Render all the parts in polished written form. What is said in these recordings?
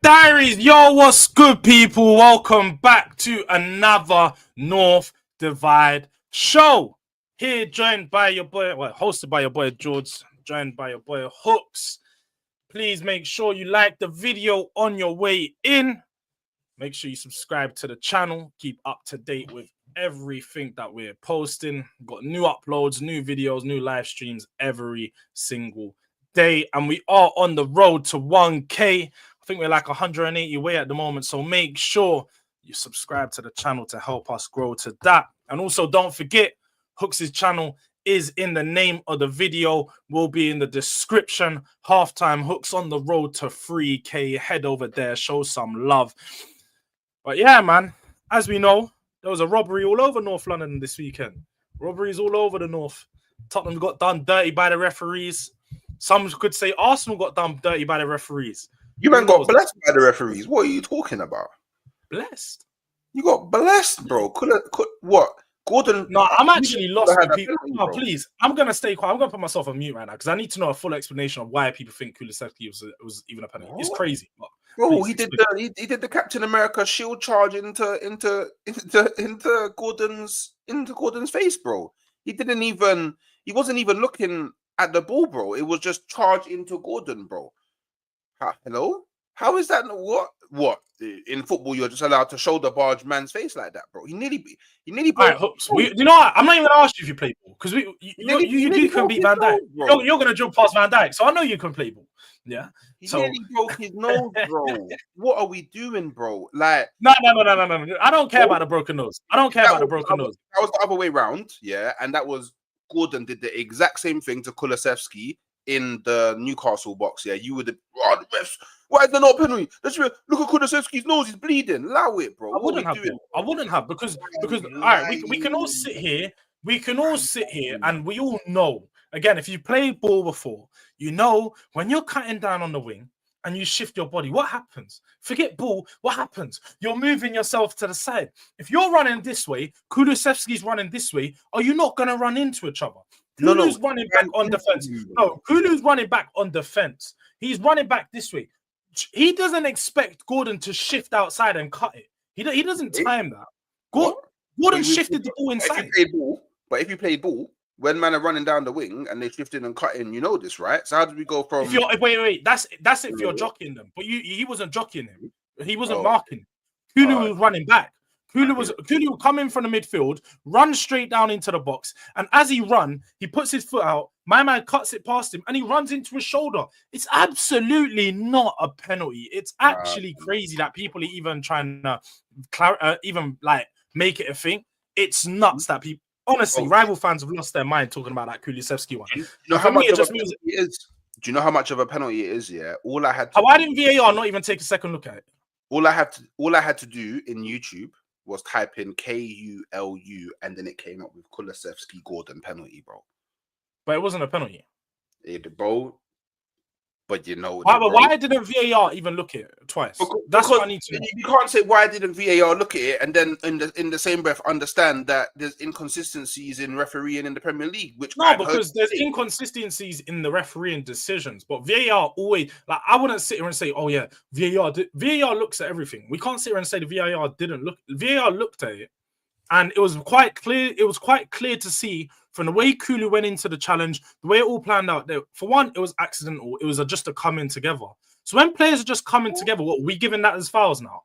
Diaries, yo, what's good, people? Welcome back to another North Divide show. Here, joined by your boy, hosted by your boy Jords, joined by your boy Hooks. Please make sure you like the video on your way in. Make sure you subscribe to the channel. Keep up to date with everything that we're posting. We've got new uploads, new videos, new live streams every single day. And we are on the road to 1K. I think we're like 180 away at the moment. So make sure you subscribe to the channel to help us grow to that. And also don't forget, Hooks' channel is in the name of the video, will be in the description. Halftime Hooks on the road to 3K. Head over there, show some love. But yeah, man, as we know, there was a robbery all over North London this weekend. Robberies all over the North. Tottenham got done dirty by the referees. Some could say Arsenal got done dirty by the referees. You man got blessed by the referees. What are you talking about? Blessed? You got blessed, bro. Could what? Gordon? No, I'm actually lost. No, please. I'm gonna stay quiet. I'm gonna put myself on mute right now because I need to know a full explanation of why people think Kulusevski was even a penalty. It's crazy. Bro, he did the Captain America shield charge into Gordon's face, bro. He wasn't even looking at the ball, bro. It was just charged into Gordon, bro. Hello? How is that? What? In football, you're just allowed to shoulder barge man's face like that, bro. He nearly. All right, Hooks. You know what? I'm not even gonna ask you if you play ball because you can beat Van Dijk. You're gonna jump past Van Dijk, so I know you can play ball. Yeah. He nearly broke his nose, bro. What are we doing, bro? Like, no. I don't care about the broken nose. I don't care about the broken nose. That was the other way round, yeah. And that was Gordon did the exact same thing to Kulusevski in the Newcastle box. Yeah, you would have. Oh, the refs. Why is there not a penalty? Look at Kulusevski's nose. He's bleeding. Allow it, bro. I wouldn't have because all right, we can all sit here. We can all sit here and we all know. Again, if you played ball before, you know when you're cutting down on the wing and you shift your body, what happens? Forget ball, what happens? You're moving yourself to the side. If you're running this way, Kulusevski's running this way, are you not going to run into each other? Kulu's running back on defense. No, Kulu's running back on defense. He's running back this way. He doesn't expect Gordon to shift outside and cut it. He doesn't time that. Gordon shifted the ball inside. But if you played ball, when men are running down the wing and they shifting and cutting, you know this, right? So how did we go from? Wait. That's if you're jockeying them, but he wasn't jockeying him. He wasn't marking. Kulu was running back. Kulu would come in from the midfield, run straight down into the box, and as he run, he puts his foot out. My man cuts it past him, and he runs into his shoulder. It's absolutely not a penalty. It's actually crazy that people are even trying to make it a thing. It's nuts that people. Honestly, rival fans have lost their mind talking about that Kulusevski one. Do you know how much of a penalty it is? Do you know how much of a penalty it is? Yeah. All I had. Why didn't VAR not even take a second look at it? All I had to do in YouTube was type in KULU, and then it came up with Kulusevski Gordon penalty, bro. But it wasn't a penalty. Bro. But you know, why didn't VAR even look at it twice? That's what I need to know. You can't say why didn't VAR look at it and then in the same breath understand that there's inconsistencies in refereeing in the Premier League. Because there's inconsistencies in the refereeing decisions, but VAR always I wouldn't sit here and say, oh yeah, VAR looks at everything. We can't sit here and say the VAR didn't look. VAR looked at it, and it was quite clear. It was quite clear to see from the way Kulu went into the challenge, the way it all planned out. There, for one, it was accidental. It was just a coming together. So when players are just coming together, what are we giving that as fouls now?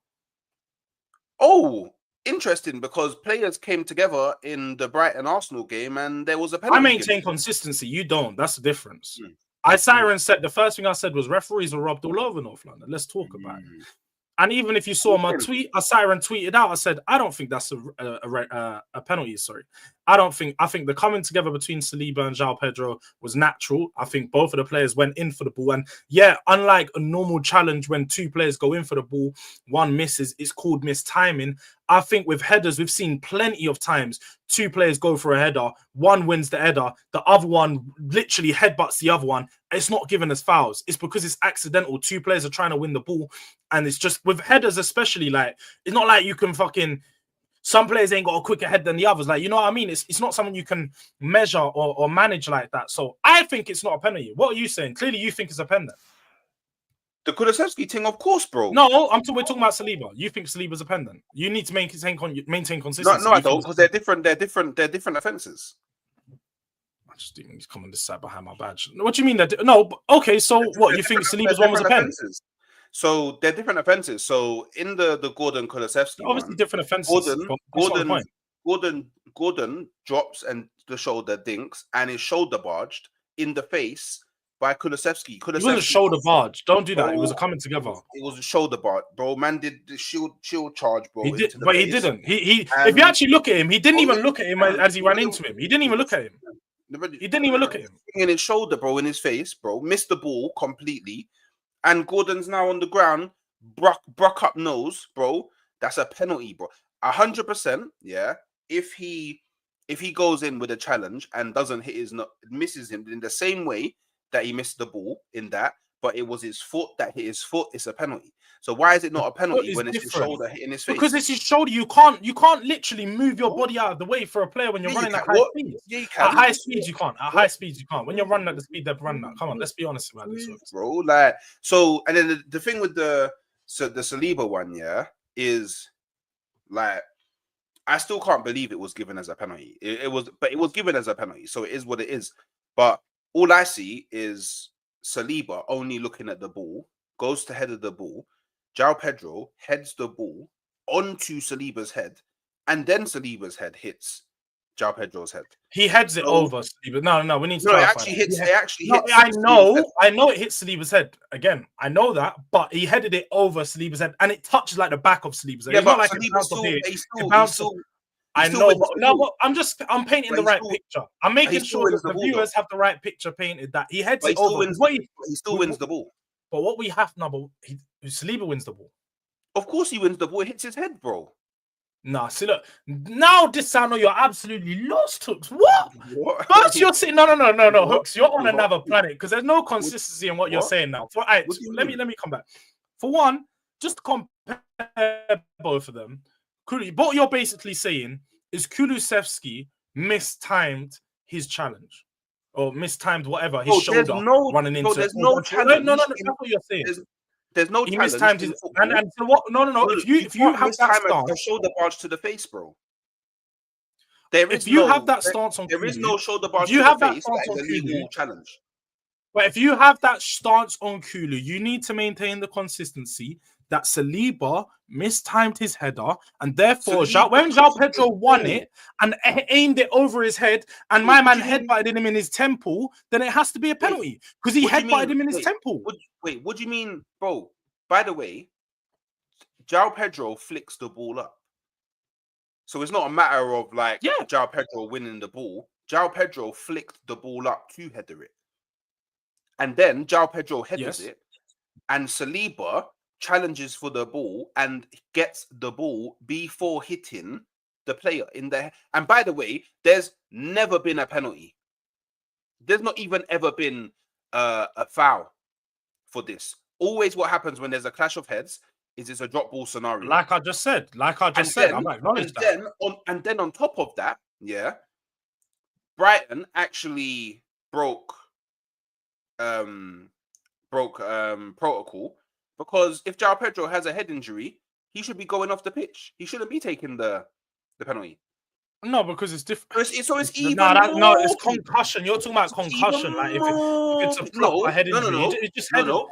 Oh, interesting, because players came together in the Brighton Arsenal game, and there was a penalty. I maintain consistency. You don't. That's the difference. I siren said the first thing I said was referees were robbed all over North London. Let's talk about it. And even if you saw my tweet, Siren tweeted out, I said, I don't think that's a penalty, sorry. I think the coming together between Saliba and João Pedro was natural. I think both of the players went in for the ball. And yeah, unlike a normal challenge when two players go in for the ball, one misses, it's called mistiming. I think with headers, we've seen plenty of times two players go for a header, one wins the header, the other one literally headbutts the other one. It's not given as fouls. It's because it's accidental. Two players are trying to win the ball. And it's just with headers, especially, like, it's not like you can some players ain't got a quicker head than the others. Like, you know what I mean? It's not something you can measure or manage like that. So I think it's not a penalty. What are you saying? Clearly you think it's a penalty. The Kulusevski thing, of course, bro. No, we're talking about Saliba. You think Saliba's a pen then? You need to maintain consistency. No, I don't, because they're different offenses. I just think he's come on this side behind my badge. What do you mean that? No, okay. So what? You think Saliba's one was a pen? So they're different offenses. So in the Gordon Kulusevski, obviously different offenses. Gordon drops and the shoulder dinks and is shoulder barged in the face by Kulusevski. It wasn't a shoulder barge. Don't do that. It was a coming together. It was a shoulder barge, bro. Man did the shield charge, bro. He did, but he didn't. He if you actually look at him, he didn't even look at him as he ran into him. He didn't even look at him. He didn't even look at him. In his shoulder, bro, in his face, bro. Missed the ball completely. And Gordon's now on the ground, bruck up nose, bro. That's a penalty, bro. 100%, yeah. If he goes in with a challenge and doesn't hit misses him in the same way that he missed the ball in that, but it was his foot that hit his foot, it's a penalty. So why is it not a penalty when it's his shoulder hitting his face? Because it's his shoulder. You can't literally move your body out of the way for a player when you're running at high speed. Yeah, you can. At high speeds, you can't. At high speeds, you can't. When you're running at the speed they're running at, come on, let's be honest about this, bro. Like, so, and then the thing with the Saliba one, yeah, is like, I still can't believe it was given as a penalty. It was given as a penalty, so it is what it is. But all I see is Saliba only looking at the ball, goes to head of the ball. João Pedro heads the ball onto Saliba's head, and then Saliba's head hits João Pedro's head. He heads it over Saliba. No, we need to clarify. It actually hits. I know it hits Saliba's head. Again, I know that, but he headed it over Saliba's head, and it touches like the back of Saliba's head. Yeah, it's not like it bounced off here. I know, but I'm painting the right picture. I'm making sure that the viewers have the right picture painted. That he heads it over. He still wins the ball. But what we have now, Saliba wins the ball. Of course, he wins the ball. It hits his head, bro. Nah, see, look. Now this I know you're absolutely lost, Hooks. What? First, you're saying no, Hooks. You're on another planet because there's no consistency in what you're saying now. Let me come back. For one, just compare both of them. What you're basically saying is Kulusevski mistimed his challenge or mistimed whatever his shoulder running into. There's no challenge. No. That's what you're saying. There's no he challenge. Mistimed his and so what? No. If you have that stance, a shoulder barge to the face, bro. If you have that stance on, there is no shoulder barge. You have that stance on Kulu challenge. But if you have that stance on Kulu, you need to maintain the consistency that Saliba mistimed his header, and therefore when João Pedro won it and aimed it over his head, and my man headbutted him in his temple, then it has to be a penalty because he headbutted him in his temple. What do you mean, bro? By the way, João Pedro flicks the ball up, so it's not a matter of João Pedro winning the ball. João Pedro flicked the ball up to header it, and then João Pedro headers it, and Saliba challenges for the ball and gets the ball before hitting the player in there. And by the way, there's never been a penalty. There's not even ever been a foul for this. Always what happens when there's a clash of heads is it's a drop ball scenario. Like I just said, I'm acknowledging that. And then on top of that, Brighton actually broke protocol. Because if João Pedro has a head injury, he should be going off the pitch. He shouldn't be taking the penalty. No, because it's different. It's even it's concussion. You're talking about concussion. Like if it's a proper head injury, it's just no.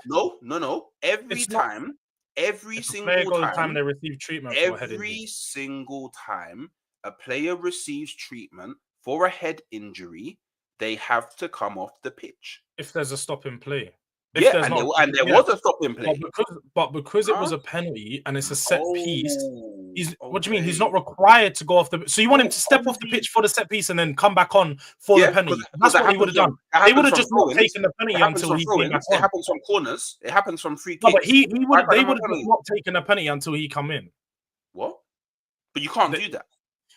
Every single time they receive treatment for a head injury. Every single time a player receives treatment for a head injury, they have to come off the pitch. If there's a stop in play. There was a stop in play. But because it was a penalty and it's a set piece, what do you mean? He's not required to go off the. So you want him to step off the pitch for the set piece and then come back on for the penalty? That's what he would have done. They would have just not taken the penalty until he came back on. It happens from corners. It happens from free kicks. No, but they would have not taken the penalty until he come in. What? But you can't do that.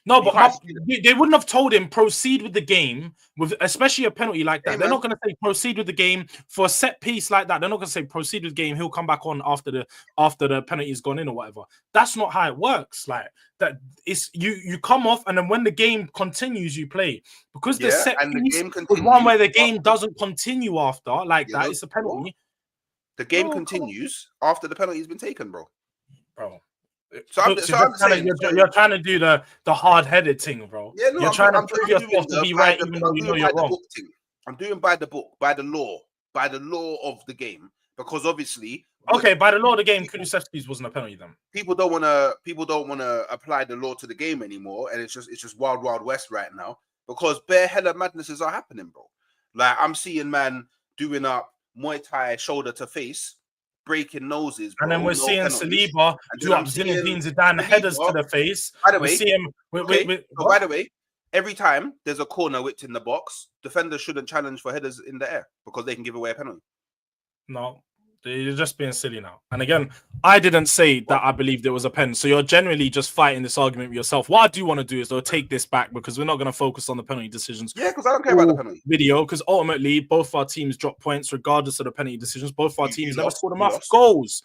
No, but they wouldn't have told him proceed with the game with, especially a penalty like that. They're not going to say proceed with the game for a set piece like that. They're not going to say proceed with the game. He'll come back on after the penalty's gone in or whatever. That's not how it works. Like that, it's you come off and then when the game continues, you play because the set piece is one where the game doesn't continue after like that. It's a penalty. The game No, continues after the penalty has been taken, bro. bro. So I'm saying You're trying to do the hard-headed thing, bro. yeah, no, You're trying to prove yourself to be right, even though you know you're wrong. Book thing. I'm doing by the book, by the law of the game, because obviously, okay, by the law of the game, Kulusevski's wasn't a penalty then. People don't want to apply the law to the game anymore, and it's just wild west right now because bare hella madnesses are happening, bro. Like I'm seeing man doing up Muay Thai shoulder to face, breaking noses, bro. And then we're seeing Saliba do up Zinedine Zidane headers to the face. By the way, we see him. By the way, every time there's a corner whipped in the box, defenders shouldn't challenge for headers in the air because they can give away a penalty. No, you're just being silly now. And again, I didn't say that I believe there was a pen. So you're generally just fighting this argument with yourself. What I do want to do is though take this back because we're not going to focus on the penalty decisions. Yeah, because I don't care about the penalty video. Because ultimately, both our teams drop points regardless of the penalty decisions. Both our teams never scored enough goals,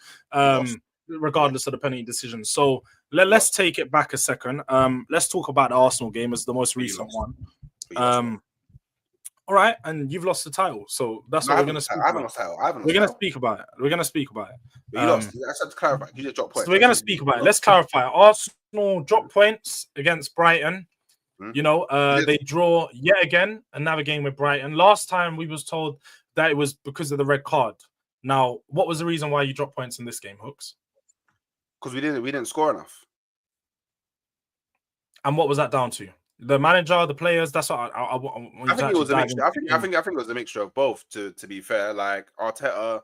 regardless of the penalty decisions. So let's take it back a second. Let's talk about the Arsenal game as the most recent one. All right, and you've lost the title, so that's what we're going to speak about. We're going to speak about it. We're going to speak about it. You lost. I said to clarify. You just dropped points. So we're going to speak about it. Let's clarify. Arsenal dropped points against Brighton. You know, they draw yet again another game with Brighton. Last time we was told that it was because of the red card. Now, what was the reason why you dropped points in this game, Hooks? Because we didn't score enough. And what was that down to? The manager, the players. That's what I think it was a mixture. I think it was a mixture of both. To be fair, like Arteta,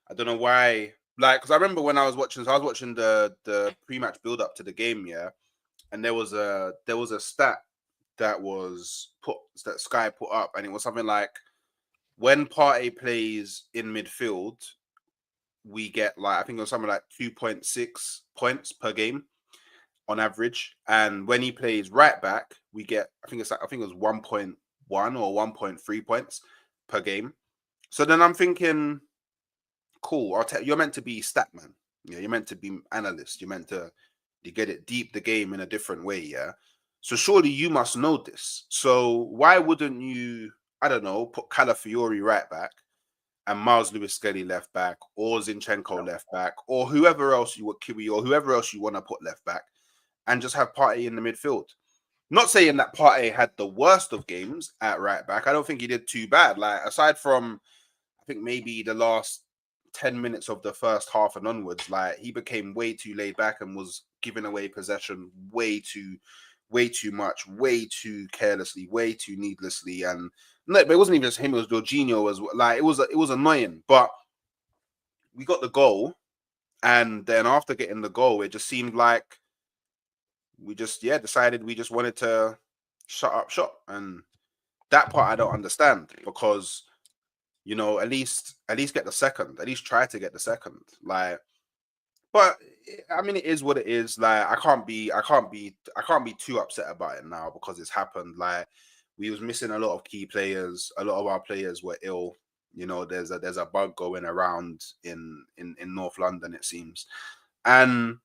I don't know why. Like, because I remember when I was watching the pre-match build-up to the game, yeah, and there was a stat that Sky put up, and it was something like when Partey plays in midfield, we get like I think it was something like 2.6 points per game on average, and when he plays right back, we get I think it was 1.1 or 1.3 points per game. So then I'm thinking, cool, you're meant to be stat man, yeah, you're meant to be analyst, you're meant to get it deep the game in a different way, yeah. So surely you must know this. So why wouldn't you, I don't know, put Calafiori right back and Miles Lewis-Skelly left back, or Zinchenko left back, or whoever else you would Kiwi, or whoever else you want to put left back, and just have Partey in the midfield? Not saying that Partey had the worst of games at right back. I don't think he did too bad. Like, aside from, I think maybe the last 10 minutes of the first half and onwards, like he became way too laid back and was giving away possession way too much, way too carelessly, way too needlessly. And no, but it wasn't even just him, it was Jorginho as well. Like, it was annoying. But we got the goal, and then after getting the goal, it just seemed like we just decided we just wanted to shut up shop. And that part I don't understand, because you know, at least get the second, at least try to get the second. Like, but I mean, it is what it is. Like, I can't be too upset about it now because it's happened. Like, we was missing a lot of key players. A lot of our players were ill. You know, there's a bug going around in North London, it seems. And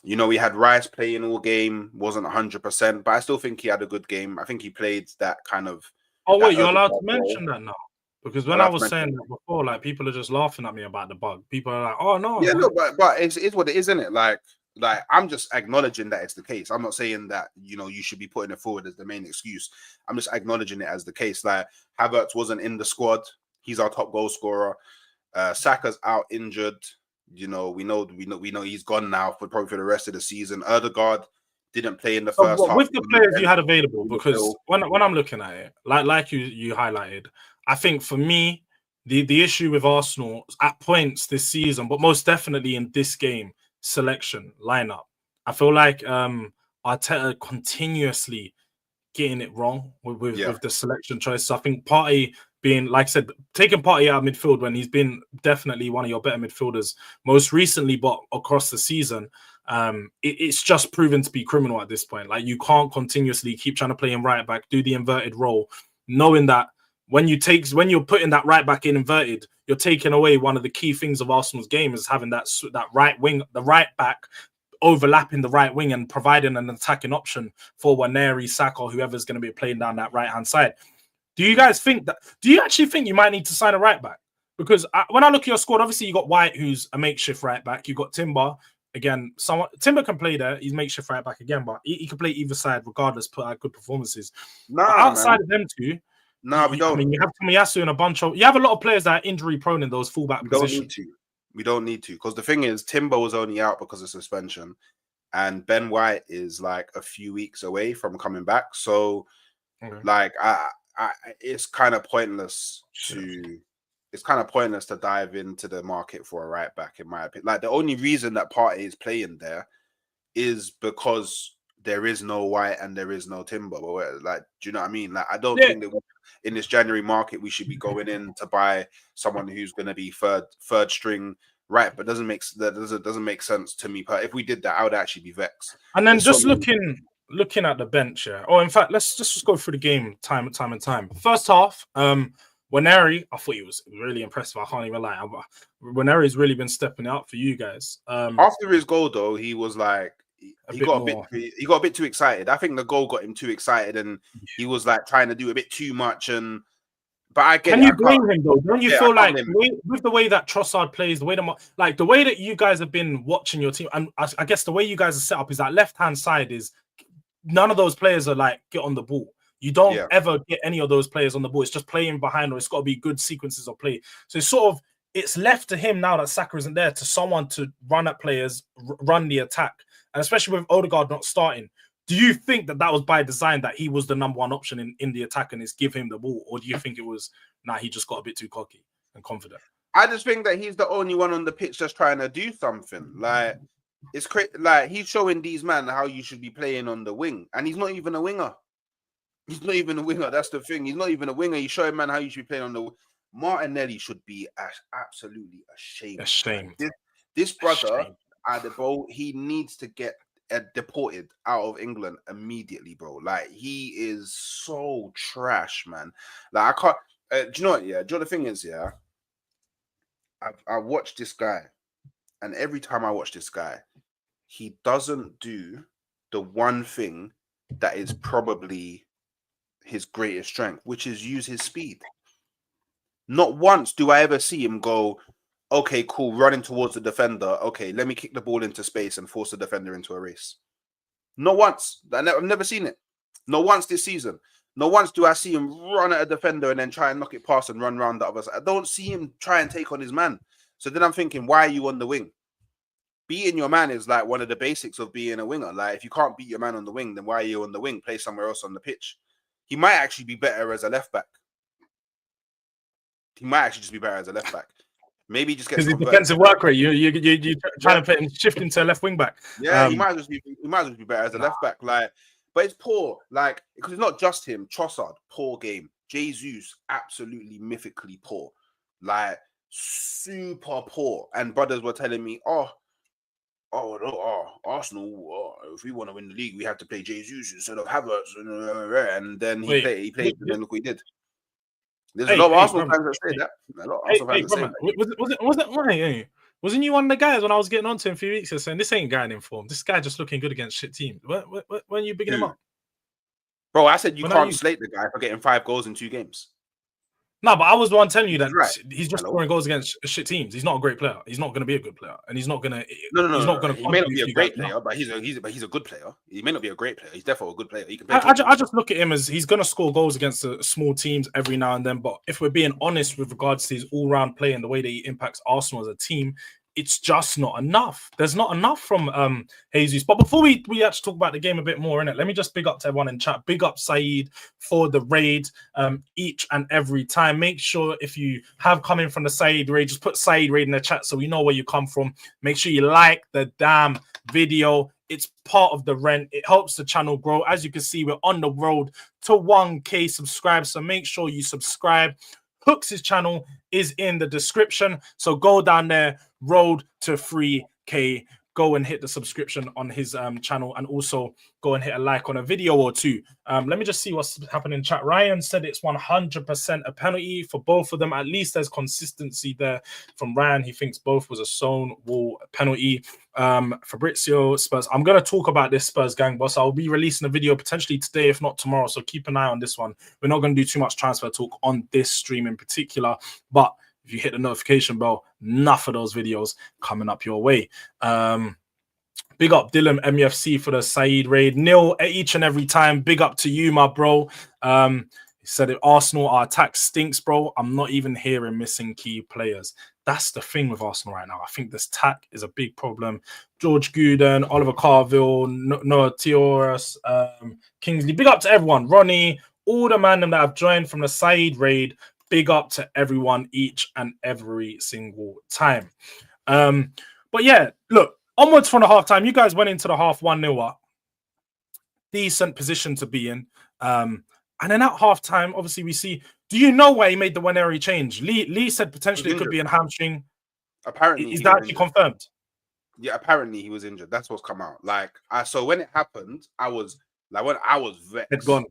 you know, we had Rice playing all game, wasn't 100%, but I still think he had a good game. I think he played that kind of. Oh wait, you're allowed to mention that now? Because when I was saying that before, like, people are just laughing at me about the bug. People are like, "Oh no." Yeah, no, but it's what it is, isn't it? Like I'm just acknowledging that it's the case. I'm not saying that, you know, you should be putting it forward as the main excuse. I'm just acknowledging it as the case. Like, Havertz wasn't in the squad. He's our top goal scorer. Saka's out injured. You know, we know he's gone now probably for the rest of the season. Odegaard didn't play in the first half. With the players you had available, because when I'm looking at it, like you highlighted, I think for me, the issue with Arsenal at points this season, but most definitely in this game, selection, lineup. I feel like Arteta continuously getting it wrong with the selection choice. So I think Partey being, like I said, taking Partey out of midfield when he's been definitely one of your better midfielders most recently, but across the season, it's just proven to be criminal at this point. Like, you can't continuously keep trying to play him right back, do the inverted role, knowing that when you're putting that right back in inverted, you're taking away one of the key things of Arsenal's game, is having that right wing, the right back overlapping the right wing and providing an attacking option for Waneri, Saka, whoever's going to be playing down that right hand side. Do you guys think that? Do you actually think you might need to sign a right back? Because when I look at your squad, obviously you got White, who's a makeshift right back. You got Timber. Again, Timber can play there. He's makeshift right back again, but he can play either side regardless, put out good performances. But outside of them two, we don't. I mean, you have Tomiyasu and a bunch of... You have a lot of players that are injury prone in those fullback positions. We don't need to. Because the thing is, Timber was only out because of suspension. And Ben White is like a few weeks away from coming back. So, like, it's kind of pointless to... It's kind of pointless to dive into the market for a right back, in my opinion. Like, the only reason that Partey is playing there is because there is no White and there is no Timber. Like, do you know what I mean? Like, I don't think that in this January market we should be going in to buy someone who's going to be third string right. But doesn't make sense to me. But if we did that, I would actually be vexed. And then just looking at the bench, in fact, let's just go through the game time and time. First half, Waneri, I thought he was really impressive. I can't even lie. Waneri's really been stepping out for you guys. After his goal, though, he was like, he got a bit too excited. I think the goal got him too excited, and he was like trying to do a bit too much. But I get. Can you blame him though? Don't you feel like with the way that Trossard plays, the way that you guys have been watching your team, and I guess the way you guys are set up is that left hand side is none of those players are like get on the ball. You don't ever get any of those players on the ball. It's just playing behind, or it's got to be good sequences of play. So it's left to him now that Saka isn't there, to someone to run at players, run the attack. And especially with Odegaard not starting, do you think that was by design, that he was the number one option in the attack and is give him the ball? Or do you think it was, he just got a bit too cocky and confident? I just think that he's the only one on the pitch just trying to do something. Like, it's like he's showing these men how you should be playing on the wing. And he's not even a winger. He's not even a winger. That's the thing. He's not even a winger. He's showing man how you should be playing on the wing. Martinelli should be absolutely ashamed. Ashamed. This brother at the ball, he needs to get deported out of England immediately, bro. Like, he is so trash, man. Like, I can't. Do you know what? Yeah. Do you know what the thing is? Yeah. I watched this guy, and every time I watch this guy, he doesn't do the one thing that is probably his greatest strength, which is use his speed. Not once do I ever see him go, okay, cool, running towards the defender. Okay, let me kick the ball into space and force the defender into a race. Not once. I've never seen it. Not once this season. Not once do I see him run at a defender and then try and knock it past and run around the other side. I don't see him try and take on his man. So then I'm thinking, why are you on the wing? Beating your man is like one of the basics of being a winger. Like, if you can't beat your man on the wing, then why are you on the wing? Play somewhere else on the pitch. He might actually be better as a left back. He might actually just be better as a left back. Maybe he just gets because his defensive work rate. You're trying to put him shift into a left wing back. Yeah, he might as well be better as a left back. Like, but it's poor. Like, because it's not just him. Trossard, poor game. Jesus, absolutely mythically poor. Like, super poor. And brothers were telling me, Arsenal, if we want to win the league, we have to play Jesus instead of Havertz. And then he played, and then look what he did. There's a lot of Arsenal fans that say that. A lot of Arsenal fans that say that. Wasn't you one of the guys when I was getting on to him a few weeks ago saying this ain't guy in form? This guy just looking good against shit teams. When you bigging him up? Bro, I said you can't slate the guy for getting 5 goals in 2 games. No, but I was the one telling you that he's just scoring goals against shit teams. He's not a great player. He's not going to be a good player, and he's not going to. No. He's not going to. He may not be a great player, but he's a good player. He may not be a great player. He's definitely a good player. He can play. I just look at him as he's going to score goals against the small teams every now and then. But if we're being honest with regards to his all-round play and the way that he impacts Arsenal as a team, it's just not enough. There's not enough from Jesus. But before we actually talk about the game a bit more, innit, let me just big up to everyone in chat. Big up Saeed for the raid each and every time. Make sure if you have come in from the Saeed raid, just put Saeed raid in the chat so we know where you come from. Make sure you like the damn video. It's part of the rent. It helps the channel grow. As you can see, we're on the road to 1K subscribers. So make sure you subscribe. Hooks' channel is in the description. So go down there, road to 3K. Go and hit the subscription on his channel, and also go and hit a like on a video or two. Let me just see what's happening in chat. Ryan said it's 100% a penalty for both of them. At least there's consistency there from Ryan. He thinks both was a stone wall penalty. Fabrizio, Spurs. I'm going to talk about this Spurs gang, boss. I'll be releasing a video potentially today, if not tomorrow. So keep an eye on this one. We're not going to do too much transfer talk on this stream in particular, but if you hit the notification bell, enough of those videos coming up your way. Big up Dylan MEFC for the Saeed raid. Neil, each and every time, big up to you, my bro. He said, if Arsenal, our attack stinks, bro. I'm not even hearing missing key players. That's the thing with Arsenal right now. I think this tack is a big problem. George Gooden, Oliver Carville, Noah Tioras, Kingsley. Big up to everyone. Ronnie, all the man that have joined from the Saeed raid. Big up to everyone each and every single time. But yeah, look, onwards from the halftime, you guys went into the half 1-0 up. Decent position to be in. And then at halftime, obviously, we see. Do you know why he made the Waneri change? Lee said potentially it could be a hamstring. Apparently, is that actually confirmed? Yeah, apparently he was injured. That's what's come out. Like, so when it happened, I was vexed. It's gone.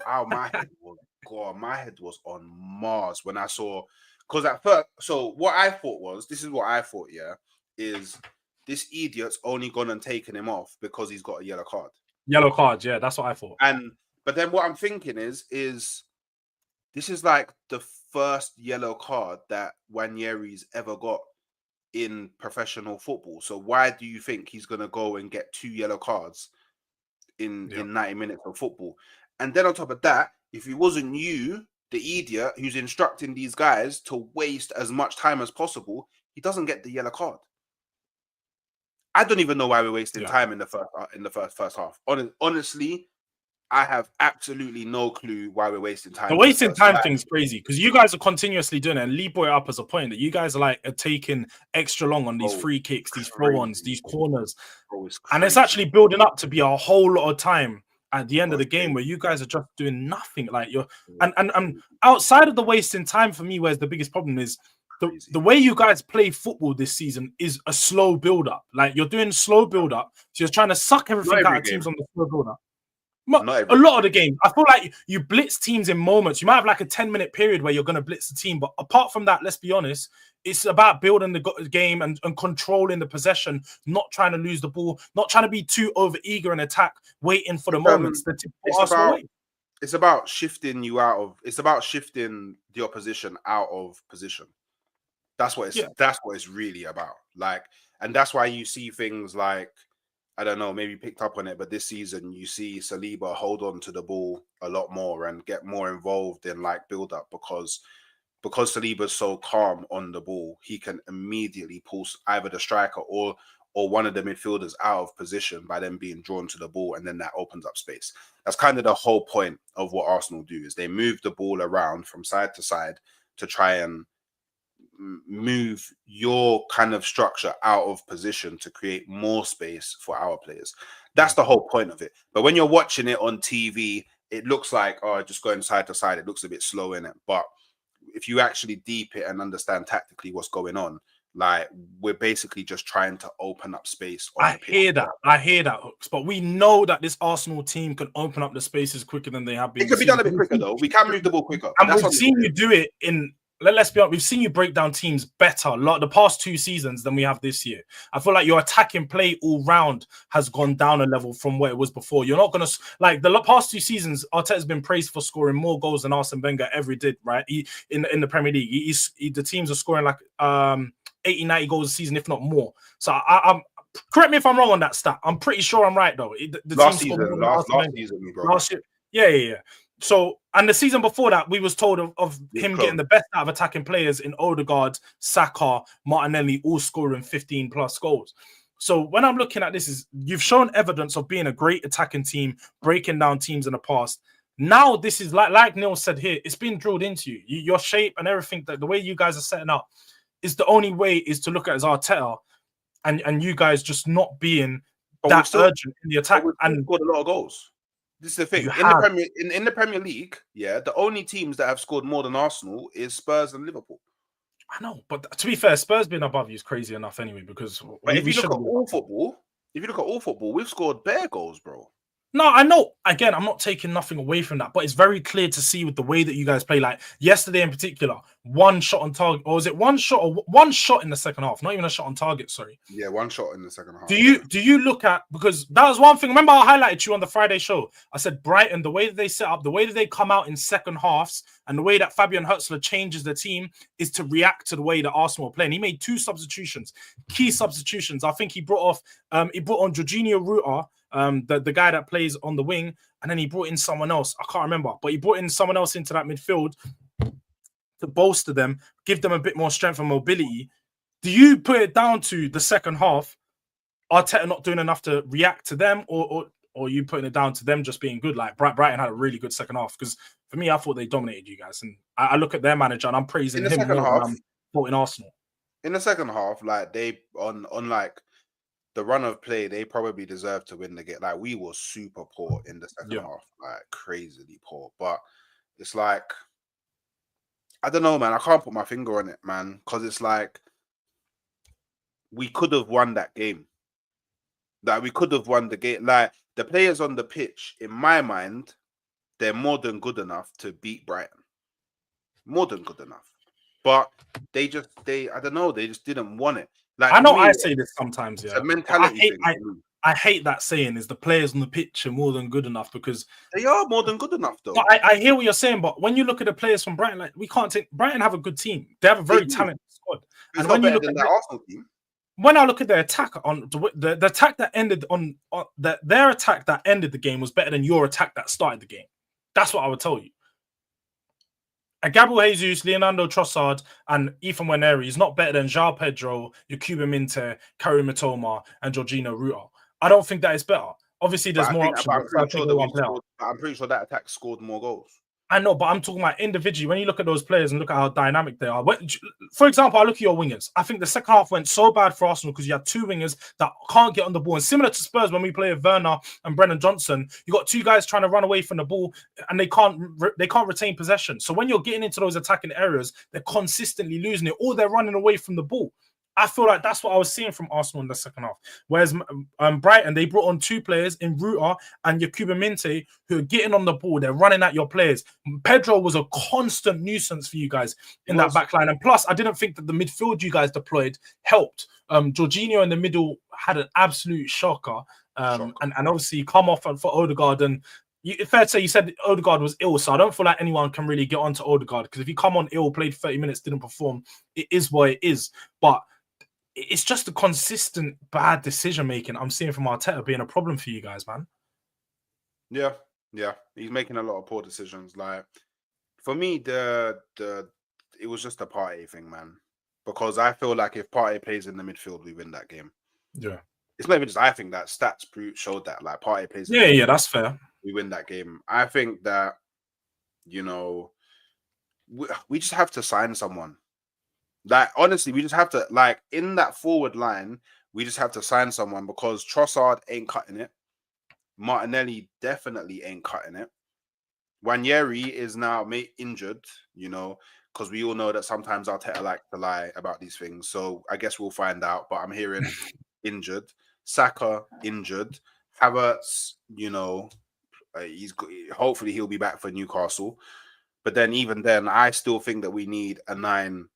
Oh, my head was gone. My head was on Mars when I saw. Because at first, so what I thought was, this is what I thought. Yeah, is this idiot's only gone and taken him off because he's got a yellow card. Yellow card, yeah, that's what I thought. But then what I'm thinking is this is like the first yellow card that Waneri's ever got in professional football. So why do you think he's going to go and get 2 yellow cards in 90 minutes of football? And then on top of that, if it wasn't you, the idiot who's instructing these guys to waste as much time as possible, he doesn't get the yellow card. I don't even know why we're wasting time in the first half. Honestly, I have absolutely no clue why we're wasting time. The wasting time thing's crazy because you guys are continuously doing it. And Lee brought it up as a point that you guys are taking extra long on these free kicks, these throw-ons, these corners. And it's actually building up to be a whole lot of time at the end of the game where you guys are just doing nothing. And outside of the wasting time for me, where's the biggest problem is the way you guys play football this season is a slow build-up. Like, you're doing slow build-up, so you're trying to suck everything out of teams on the slow build-up. A lot of the game, I feel like you blitz teams in moments. You might have like a 10-minute period where you're going to blitz the team. But apart from that, let's be honest, it's about building the game and controlling the possession, not trying to lose the ball, not trying to be too over-eager in attack, waiting for the moments. It's about shifting you out of. It's about shifting the opposition out of position. That's what it's really about. Like, and that's why you see things like, I don't know, maybe picked up on it, but this season you see Saliba hold on to the ball a lot more and get more involved in like build up because Saliba's so calm on the ball, he can immediately pull either the striker or one of the midfielders out of position by them being drawn to the ball, and then that opens up space. That's kind of the whole point of what Arsenal do, is they move the ball around from side to side to try and move your kind of structure out of position to create more space for our players. That's the whole point of it. But when you're watching it on TV, it looks like, just going side to side, it looks a bit slow in it. But if you actually deep it and understand tactically what's going on, like, we're basically just trying to open up space. I hear that, Hooks. But we know that this Arsenal team can open up the spaces quicker than they have been. It could be done a bit quicker, though. We can move the ball quicker. And we've seen you do it in... Let's be honest, we've seen you break down teams better the past 2 seasons than we have this year. I feel like your attacking play all round has gone down a level from where it was before. You're not going to, like, the past 2 seasons, Arteta's been praised for scoring more goals than Arsene Wenger ever did, right? In the Premier League. The teams are scoring like 80, 90 goals a season, if not more. So I'm correct me if I'm wrong on that stat. I'm pretty sure I'm right, though. Last season, bro. Last year. Yeah. So, and the season before that, we was told of him getting the best out of attacking players in Odegaard, Saka, Martinelli, all scoring 15 plus goals. So when I'm looking at this, you've shown evidence of being a great attacking team, breaking down teams in the past. Now this is like Neil said here, it's been drilled into you. Your shape and everything, that the way you guys are setting up is the only way is to look at as Arteta and you guys just not being that urgent in the attack. And scored a lot of goals. This is the thing. In the Premier League, the only teams that have scored more than Arsenal is Spurs and Liverpool. I know, but to be fair, Spurs being above you is crazy enough anyway. Because if you look at all football, we've scored bare goals, bro. No, I know. Again, I'm not taking nothing away from that, but it's very clear to see with the way that you guys play. Like yesterday in particular, one shot on target, or was it one shot or one shot in the second half? Not even a shot on target. Sorry. Yeah, one shot in the second half. Do you look at, because that was one thing? Remember, I highlighted you on the Friday show. I said Brighton, the way that they set up, the way that they come out in second halves, and the way that Fabian Hertzler changes the team is to react to the way that Arsenal are playing. He made 2 substitutions, key substitutions. I think he brought on Jorginho Ruta, the guy that plays on the wing, and then he brought in someone else. I can't remember, but he brought in someone else into that midfield to bolster them, give them a bit more strength and mobility. Do you put it down to the second half, Arteta not doing enough to react to them, or are you putting it down to them just being good? Like Brighton had a really good second half, because for me, I thought they dominated you guys, and I look at their manager and I'm praising him more than I'm quoting Arsenal. In the second half, like they on like the run of play, they probably deserved to win the game. Like we were super poor in the second half, like crazily poor. But it's like, I don't know, man. I can't put my finger on it, man, because it's like we could have won that game. Like we could have won the game. Like the players on the pitch, in my mind, they're more than good enough to beat Brighton. More than good enough. But I don't know, they just didn't want it. Like I know I say this sometimes, it's a mentality thing. I hate that saying, is the players on the pitch are more than good enough, because they are more than good enough, though. I hear what you're saying, but when you look at the players from Brighton, like we can't take Brighton have a good team. They have a very talented squad. And when you look at the Arsenal team, when I look at their attack on the attack that ended on their attack that ended the game was better than your attack that started the game. That's what I would tell you. And Gabriel Jesus, Leonardo Trossard, and Ethan Nwaneri is not better than João Pedro, Yakuba Minte, Karim Mitoma, and Jorginho Ruta. I don't think that is better. Obviously, there's more options. I'm pretty sure that attack scored more goals. I know, but I'm talking about individually. When you look at those players and look at how dynamic they are. For example, I look at your wingers. I think the second half went so bad for Arsenal because you had 2 wingers that can't get on the ball. And similar to Spurs, when we play with Werner and Brennan Johnson, you got 2 guys trying to run away from the ball and they can't retain possession. So when you're getting into those attacking areas, they're consistently losing it, or they're running away from the ball. I feel like that's what I was seeing from Arsenal in the second half. Whereas Brighton, they brought on 2 players in Ruta and Yakuba Minte who are getting on the ball. They're running at your players. Pedro was a constant nuisance for you guys in that back line. And plus, I didn't think that the midfield you guys deployed helped. Jorginho in the middle had an absolute shocker. And obviously come off for Odegaard. And fair to say, you said Odegaard was ill, so I don't feel like anyone can really get onto Odegaard, because if you come on ill, played 30 minutes, didn't perform, it is what it is. But it's just a consistent bad decision making I'm seeing from Arteta being a problem for you guys, man. Yeah. He's making a lot of poor decisions. Like for me, it was just a Partey thing, man. Because I feel like if Partey plays in the midfield, we win that game. Yeah. It's not even just I think that stats showed that. Like Partey plays. Yeah, that's fair. We win that game. I think that, we just have to sign someone. Like, honestly, we just have to, like, in that forward line, we just have to sign someone, because Trossard ain't cutting it. Martinelli definitely ain't cutting it. Nwaneri is now injured, because we all know that sometimes Arteta like to lie about these things. So I guess we'll find out, but I'm hearing injured. Saka injured. Havertz, hopefully he'll be back for Newcastle. But then even then, I still think that we need a 9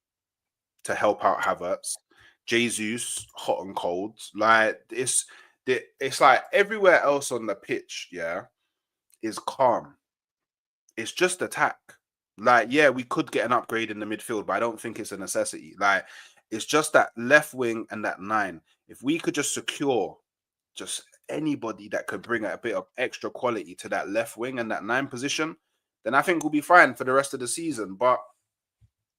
to help out Havertz. Jesus, hot and cold. Like it's like everywhere else on the pitch, is calm. It's just attack. Like, yeah, we could get an upgrade in the midfield, but I don't think it's a necessity. Like, it's just that left wing and that 9. If we could just secure just anybody that could bring a bit of extra quality to that left wing and that 9 position, then I think we'll be fine for the rest of the season. But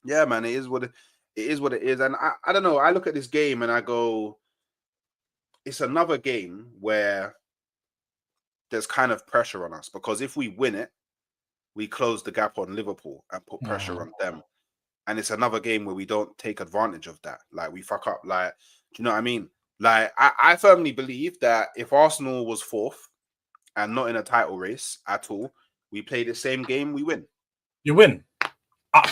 yeah, man, it is what it is. And I don't know. I look at this game and I go, it's another game where there's kind of pressure on us, because if we win it, we close the gap on Liverpool and put pressure on them. And it's another game where we don't take advantage of that. Like, we fuck up. Like, do you know what I mean? Like, I firmly believe that if Arsenal was 4th and not in a title race at all, we play the same game, we win. You win.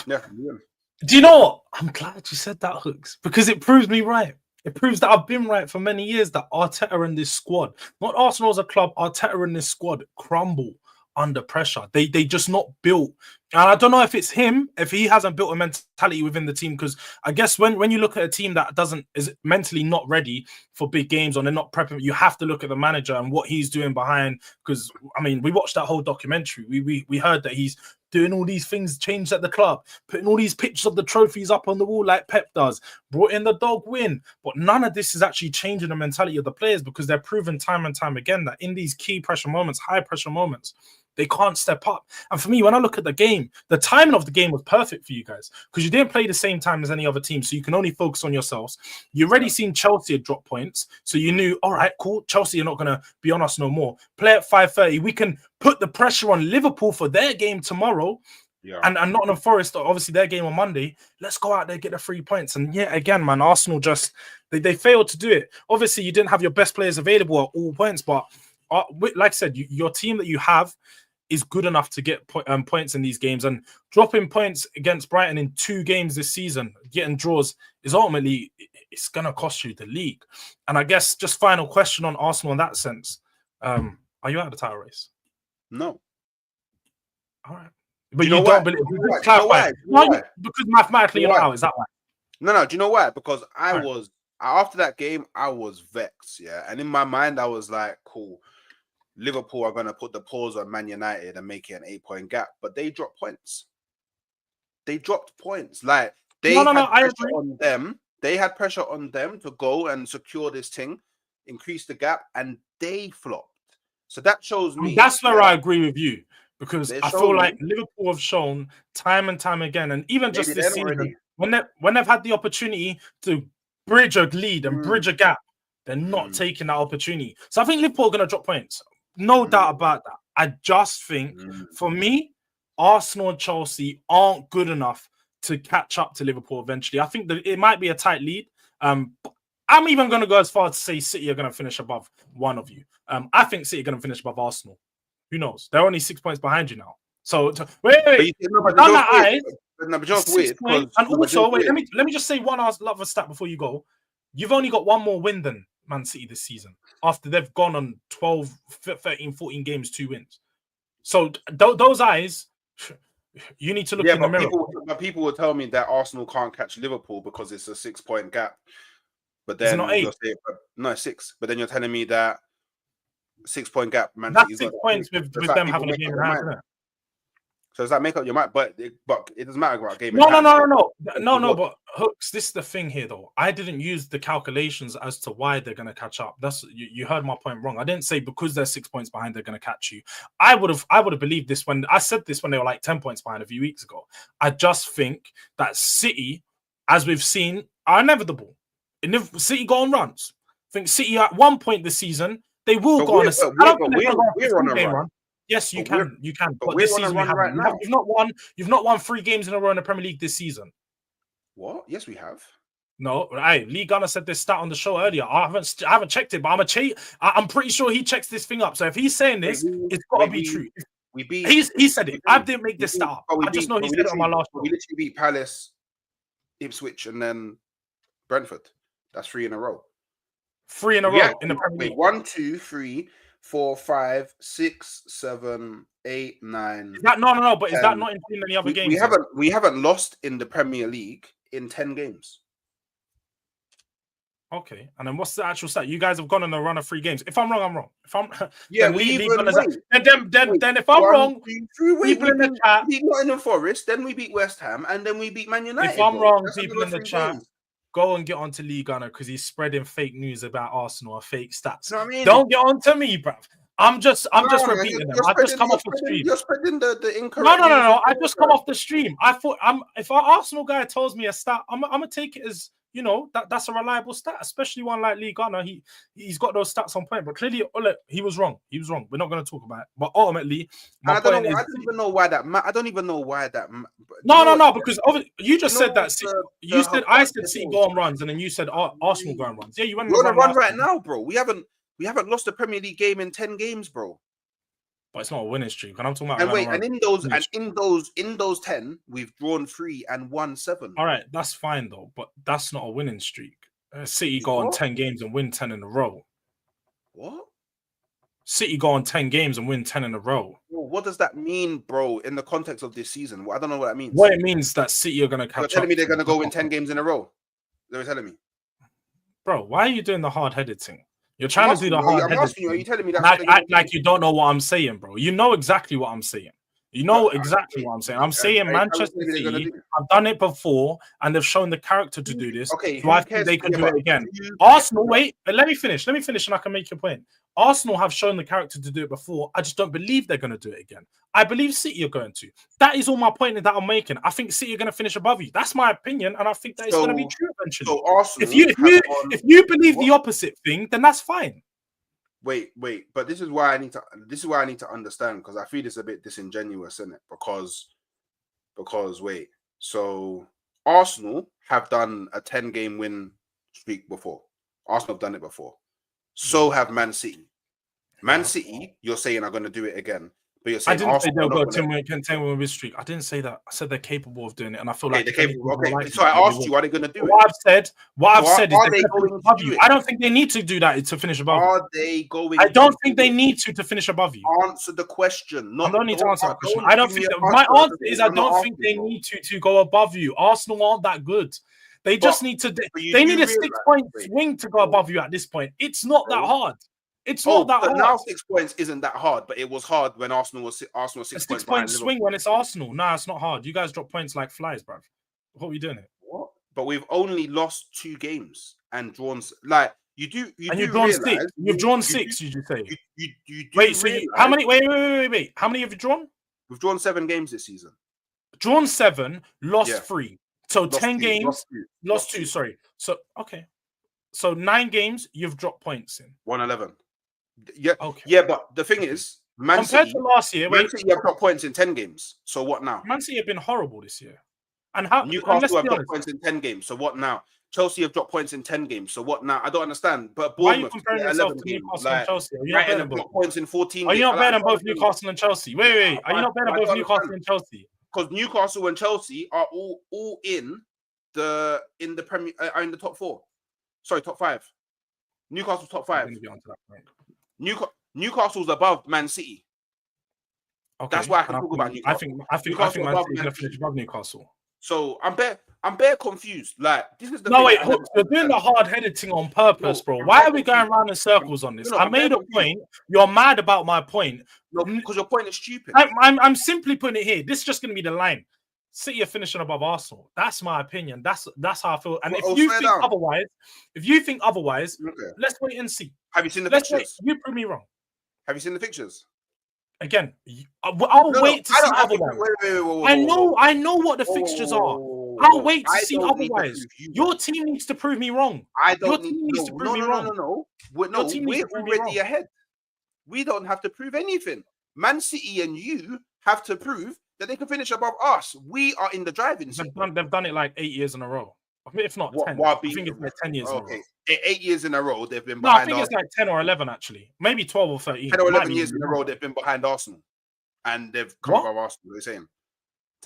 Yeah, we win. Do you know what? I'm glad you said that, Hooks, because it proves me right. It proves that I've been right for many years that Arteta and this squad, not Arsenal as a club, Arteta and this squad crumble under pressure. They just not built. And I don't know if it's him, if he hasn't built a mentality within the team, because I guess when you look at a team that is mentally not ready for big games or they're not prepping, you have to look at the manager and what he's doing behind. Because I mean, we watched that whole documentary. We heard that he's doing all these things, changed at the club, putting all these pictures of the trophies up on the wall like Pep does, brought in the dog win. But none of this is actually changing the mentality of the players, because they're proven time and time again that in these key pressure moments, high pressure moments, they can't step up. And for me, when I look at the game, the timing of the game was perfect for you guys, because you didn't play the same time as any other team. So you can only focus on yourselves. You already seen Chelsea had drop points. So you knew, all right, cool. Chelsea are not going to be on us no more. Play at 5:30. We can put the pressure on Liverpool for their game tomorrow. Yeah. And Nottingham Forest, obviously their game on Monday. Let's go out there, get the 3 points. And yeah, again, man, Arsenal just, they failed to do it. Obviously, you didn't have your best players available at all points. But like I said, your team that you have is good enough to get points in these games, and dropping points against Brighton in 2 games this season, getting draws, is ultimately, it's going to cost you the league. And I guess just final question on Arsenal in that sense. Are you out of the title race? No. All right. But you don't believe it. Because mathematically you're out, is that why? No. Do you know why? Because after that game, I was vexed, yeah. And in my mind, I was like, cool, Liverpool are going to put the pause on Man United and make it an 8-point gap, but they dropped points. They dropped points. Like, they had pressure on them. They had pressure on them to go and secure this thing, increase the gap, and they flopped. So that shows me. That's where I agree with you, because I feel like Liverpool have shown time and time again, and even just this season, when they've had the opportunity to bridge a lead and bridge a gap, they're not taking that opportunity. So I think Liverpool are going to drop points. No doubt about that. I just think, for me, Arsenal and Chelsea aren't good enough to catch up to Liverpool eventually. I think that it might be a tight lead. I'm even going to go as far as to say City are going to finish above one of you. I think City are going to finish above Arsenal. Who knows? They're only 6 points behind you now. So wait. And also, wait. Let me just say one other stat before you go. You've only got one more win than Man City this season, after they've gone on 12, 13, 14 games, 2 wins. So those eyes, you need to look in the mirror. People will tell me that Arsenal can't catch Liverpool because it's a 6-point gap. But then it's 6. But then you're telling me that 6-point gap, Man City. That's 6 points with them having a game in hand, isn't it? So does that make up your mind? But it doesn't matter about game. No. But Hooks, this is the thing here, though. I didn't use the calculations as to why they're going to catch up. That's you heard my point wrong. I didn't say because they're 6 points behind they're going to catch you. I would have believed this when I said this when they were like 10 points behind a few weeks ago. I just think that City, as we've seen, are inevitable. And if City go on runs, I think City at one point this season they will go on a run. Yes, you can. But this season you've not won 3 games in a row in the Premier League this season. What? Yes, we have. No, Lee Gunner said this stat on the show earlier. I haven't checked it, but I'm pretty sure he checks this thing up. So if he's saying this, it's got to be true. He said it. I didn't make this stat up. I just know he said it on my last show. We literally beat Palace, Ipswich, and then Brentford. That's 3 in a row. 3 in a row in the Premier League. 1, 2, 3, 4, 5, 6, 7, 8, 9. Is that no? But 10. Is that not including any other games? We haven't lost in the Premier League in 10 games. Okay, and then what's the actual stat? You guys have gone on a run of 3 games. If I'm wrong, I'm wrong. If I'm then if I'm wrong, people in the chat. We beat Nottingham Forest, then we beat West Ham, and then we beat Man United. If I'm wrong, people in the chat. Go and get onto Lee Gunner because he's spreading fake news about Arsenal or fake stats. You know what I mean? Don't get onto me, bruv. I'm just repeating them. I just come off the stream. You're spreading the incorrect. No. I just come off the stream. I thought if our Arsenal guy tells me a stat, I'm gonna take it as that's a reliable stat, especially one like Lee Gunner. He's got those stats on point, but clearly, look, he was wrong. We're not going to talk about it. But ultimately, I don't even know why that. No, because you just said that. You said I said City go on runs, and then you said Arsenal go on runs. Yeah, you went on a run right now, bro. We haven't lost a Premier League game in 10 games, bro. But it's not a winning streak. And I'm talking about. And in those 10, we've drawn 3 and won 7. All right, that's fine though, but that's not a winning streak. City go on What? 10 games and win 10 in a row. What? City go on 10 games and win 10 in a row. Well, what does that mean, bro, in the context of this season? Well, I don't know what that means. What it means that City are going to catch up. You're telling me they're going to go win 10 games in a row? They were telling me. Bro, why are you doing the hard-headed thing? You're trying to do the hard-headed I'm asking you, are you telling me that? Like you don't know what I'm saying, bro. You know exactly what I'm saying. You know exactly what I'm saying. I'm saying Manchester City have done it before, and they've shown the character to do this. Okay, so I think they can do it again. Arsenal, wait, let me finish, and I can make your point. Arsenal have shown the character to do it before. I just don't believe they're going to do it again. I believe City are going to. That is all my point that I'm making. I think City are going to finish above you. That's my opinion, and I think that it's going to be true eventually. So Arsenal, if you believe the opposite thing, then that's fine. Wait, but this is why I need to understand, because I feel it's a bit disingenuous, isn't it? Because wait, so Arsenal have done a 10-game win streak before. Arsenal have done it before. So have Man City. Man City, you're saying are going to do it again. But you're saying I didn't say they'll go 10-win win streak. I didn't say that. I said they're capable of doing it, and I feel like they're capable. Okay, like so I asked you, are they going to do it? What I've said is they going above you. I don't think they need to do that to finish above you. Are they going? I don't think they need to finish above you. Answer the question. I don't need to answer that question. I don't think my answer is I don't think they need to go above you. Arsenal aren't that good. They just need to. They need a 6-point swing to go above you at this point. It's not that hard. It's not that hard. Now 6 points isn't that hard, but it was hard when Arsenal was 6 points. A 6-point swing when it's Arsenal. Nah, it's not hard. You guys drop points like flies, bruv. What are we doing here? What? But we've only lost 2 games and drawn like you do. You've drawn 6. You've drawn 6. Did you say? You do wait. So how many? Wait. How many have you drawn? We've drawn 7 games this season. Drawn 7, lost 3. So lost 10 games, lost 2. Sorry. So okay. So 9 games, you've dropped points in. 111. Yeah, okay. Yeah, but the thing is, compared to last year, Man City have got points in 10 games. So what now? Man City have been horrible this year. And how Newcastle have got points in 10 games. So what now? Chelsea have dropped points in 10 games. So what now? I don't understand. But why are you comparing yourself to Newcastle and Chelsea? Are you not better than both? Points in 14 Are you not better than both Newcastle and Chelsea? Wait. Are you not better than both Newcastle and Chelsea? Because Newcastle and Chelsea are all in the Premier are in the top 4. Sorry, top 5. Newcastle top 5. Newcastle's above Man City. Okay. That's why I can talk about Newcastle. I think Man City's going to finish above Newcastle. So I'm bare confused. Like this is the you're doing the hard-headed thing on purpose, bro. Why are we going around in circles on this? I made a point. You're mad about my point. No, because your point is stupid. I'm simply putting it here. This is just going to be the line. City are finishing above Arsenal. That's my opinion. That's how I feel. And if you think otherwise, let's wait and see. Have you seen the pictures? You prove me wrong. Have you seen the pictures? Again, I'll wait to see otherwise. I know what the fixtures are. I'll wait to see otherwise. Your team needs to prove me wrong. Your team needs to prove me wrong. No. We're already ahead. We don't have to prove anything. Man City and you have to prove that they can finish above us. We are in the driving seat. They've done it like 8 years in a row. I mean, if not 10. I think it's like 10 years in a row. 8 years in a row, they've been behind Arsenal. I think it's like 10 or 11, actually. Maybe 12 or 13. 10 or 11 years in a row, they've been behind Arsenal. And they've come above Arsenal, they're saying.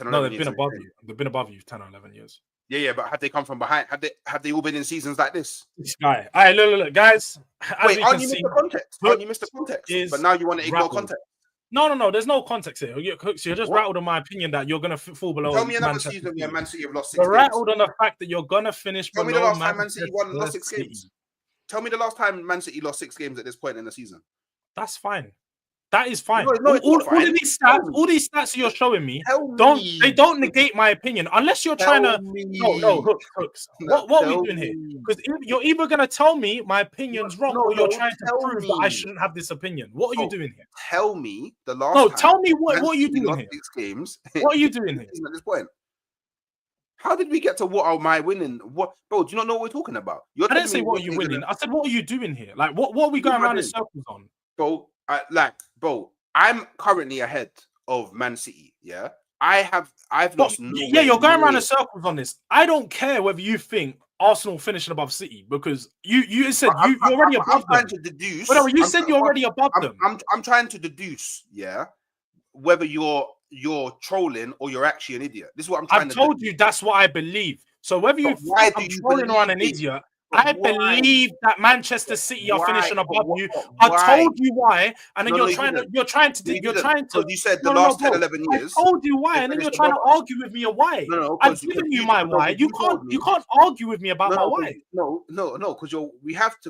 No, they've been above you. They've been above you 10 or 11 years. Yeah, but have they come from behind? Have they all been in seasons like this? This guy. All right, look, guys. Wait, aren't you missed the context? Aren't you missed the context? But now you want to ignore context. No. There's no context here. You're just rattled on my opinion that you're going to fall below. Tell me another season where Man City have lost 6 games. You're rattled on the fact that you're going to finish below. Tell me the last time Man City lost 6 games. Tell me the last time Man City lost 6 games at this point in the season. That's fine. That is fine. No, all of these stats you're showing me, don't negate my opinion unless you're trying to. No, hooks. What are we doing here? Because you're either going to tell me my opinion's wrong, or you're trying to prove that I shouldn't have this opinion. What are you doing here? Tell me the last. No, tell me what are you doing here? 6 games. What are you doing here at this point? How did we get to what am I winning? What, bro? Do you not know what we're talking about? I didn't say what are you winning. I said what are you doing here? Like what are we going around in circles on, bro? I'm currently ahead of Man City. Yeah, I've lost. You're going around in circles on this. I don't care whether you think Arsenal finishing above City because you said you're already above them. I'm trying to deduce. Whatever you said, you're already above them. I'm trying to deduce. Yeah, whether you're trolling or you're actually an idiot. This is what I'm trying to do. I've told you that's what I believe. So whether you think I'm trolling or an idiot, I why? believe that Manchester City are Why? finishing above But you. why? I told you why, and then No, you're trying to because you said the no, last bro. 10, 11 I years. told you why, they and then you're finished trying to above us. argue with me a why. No, I've because given you my why. You can't argue with me about my why. No, because you can't.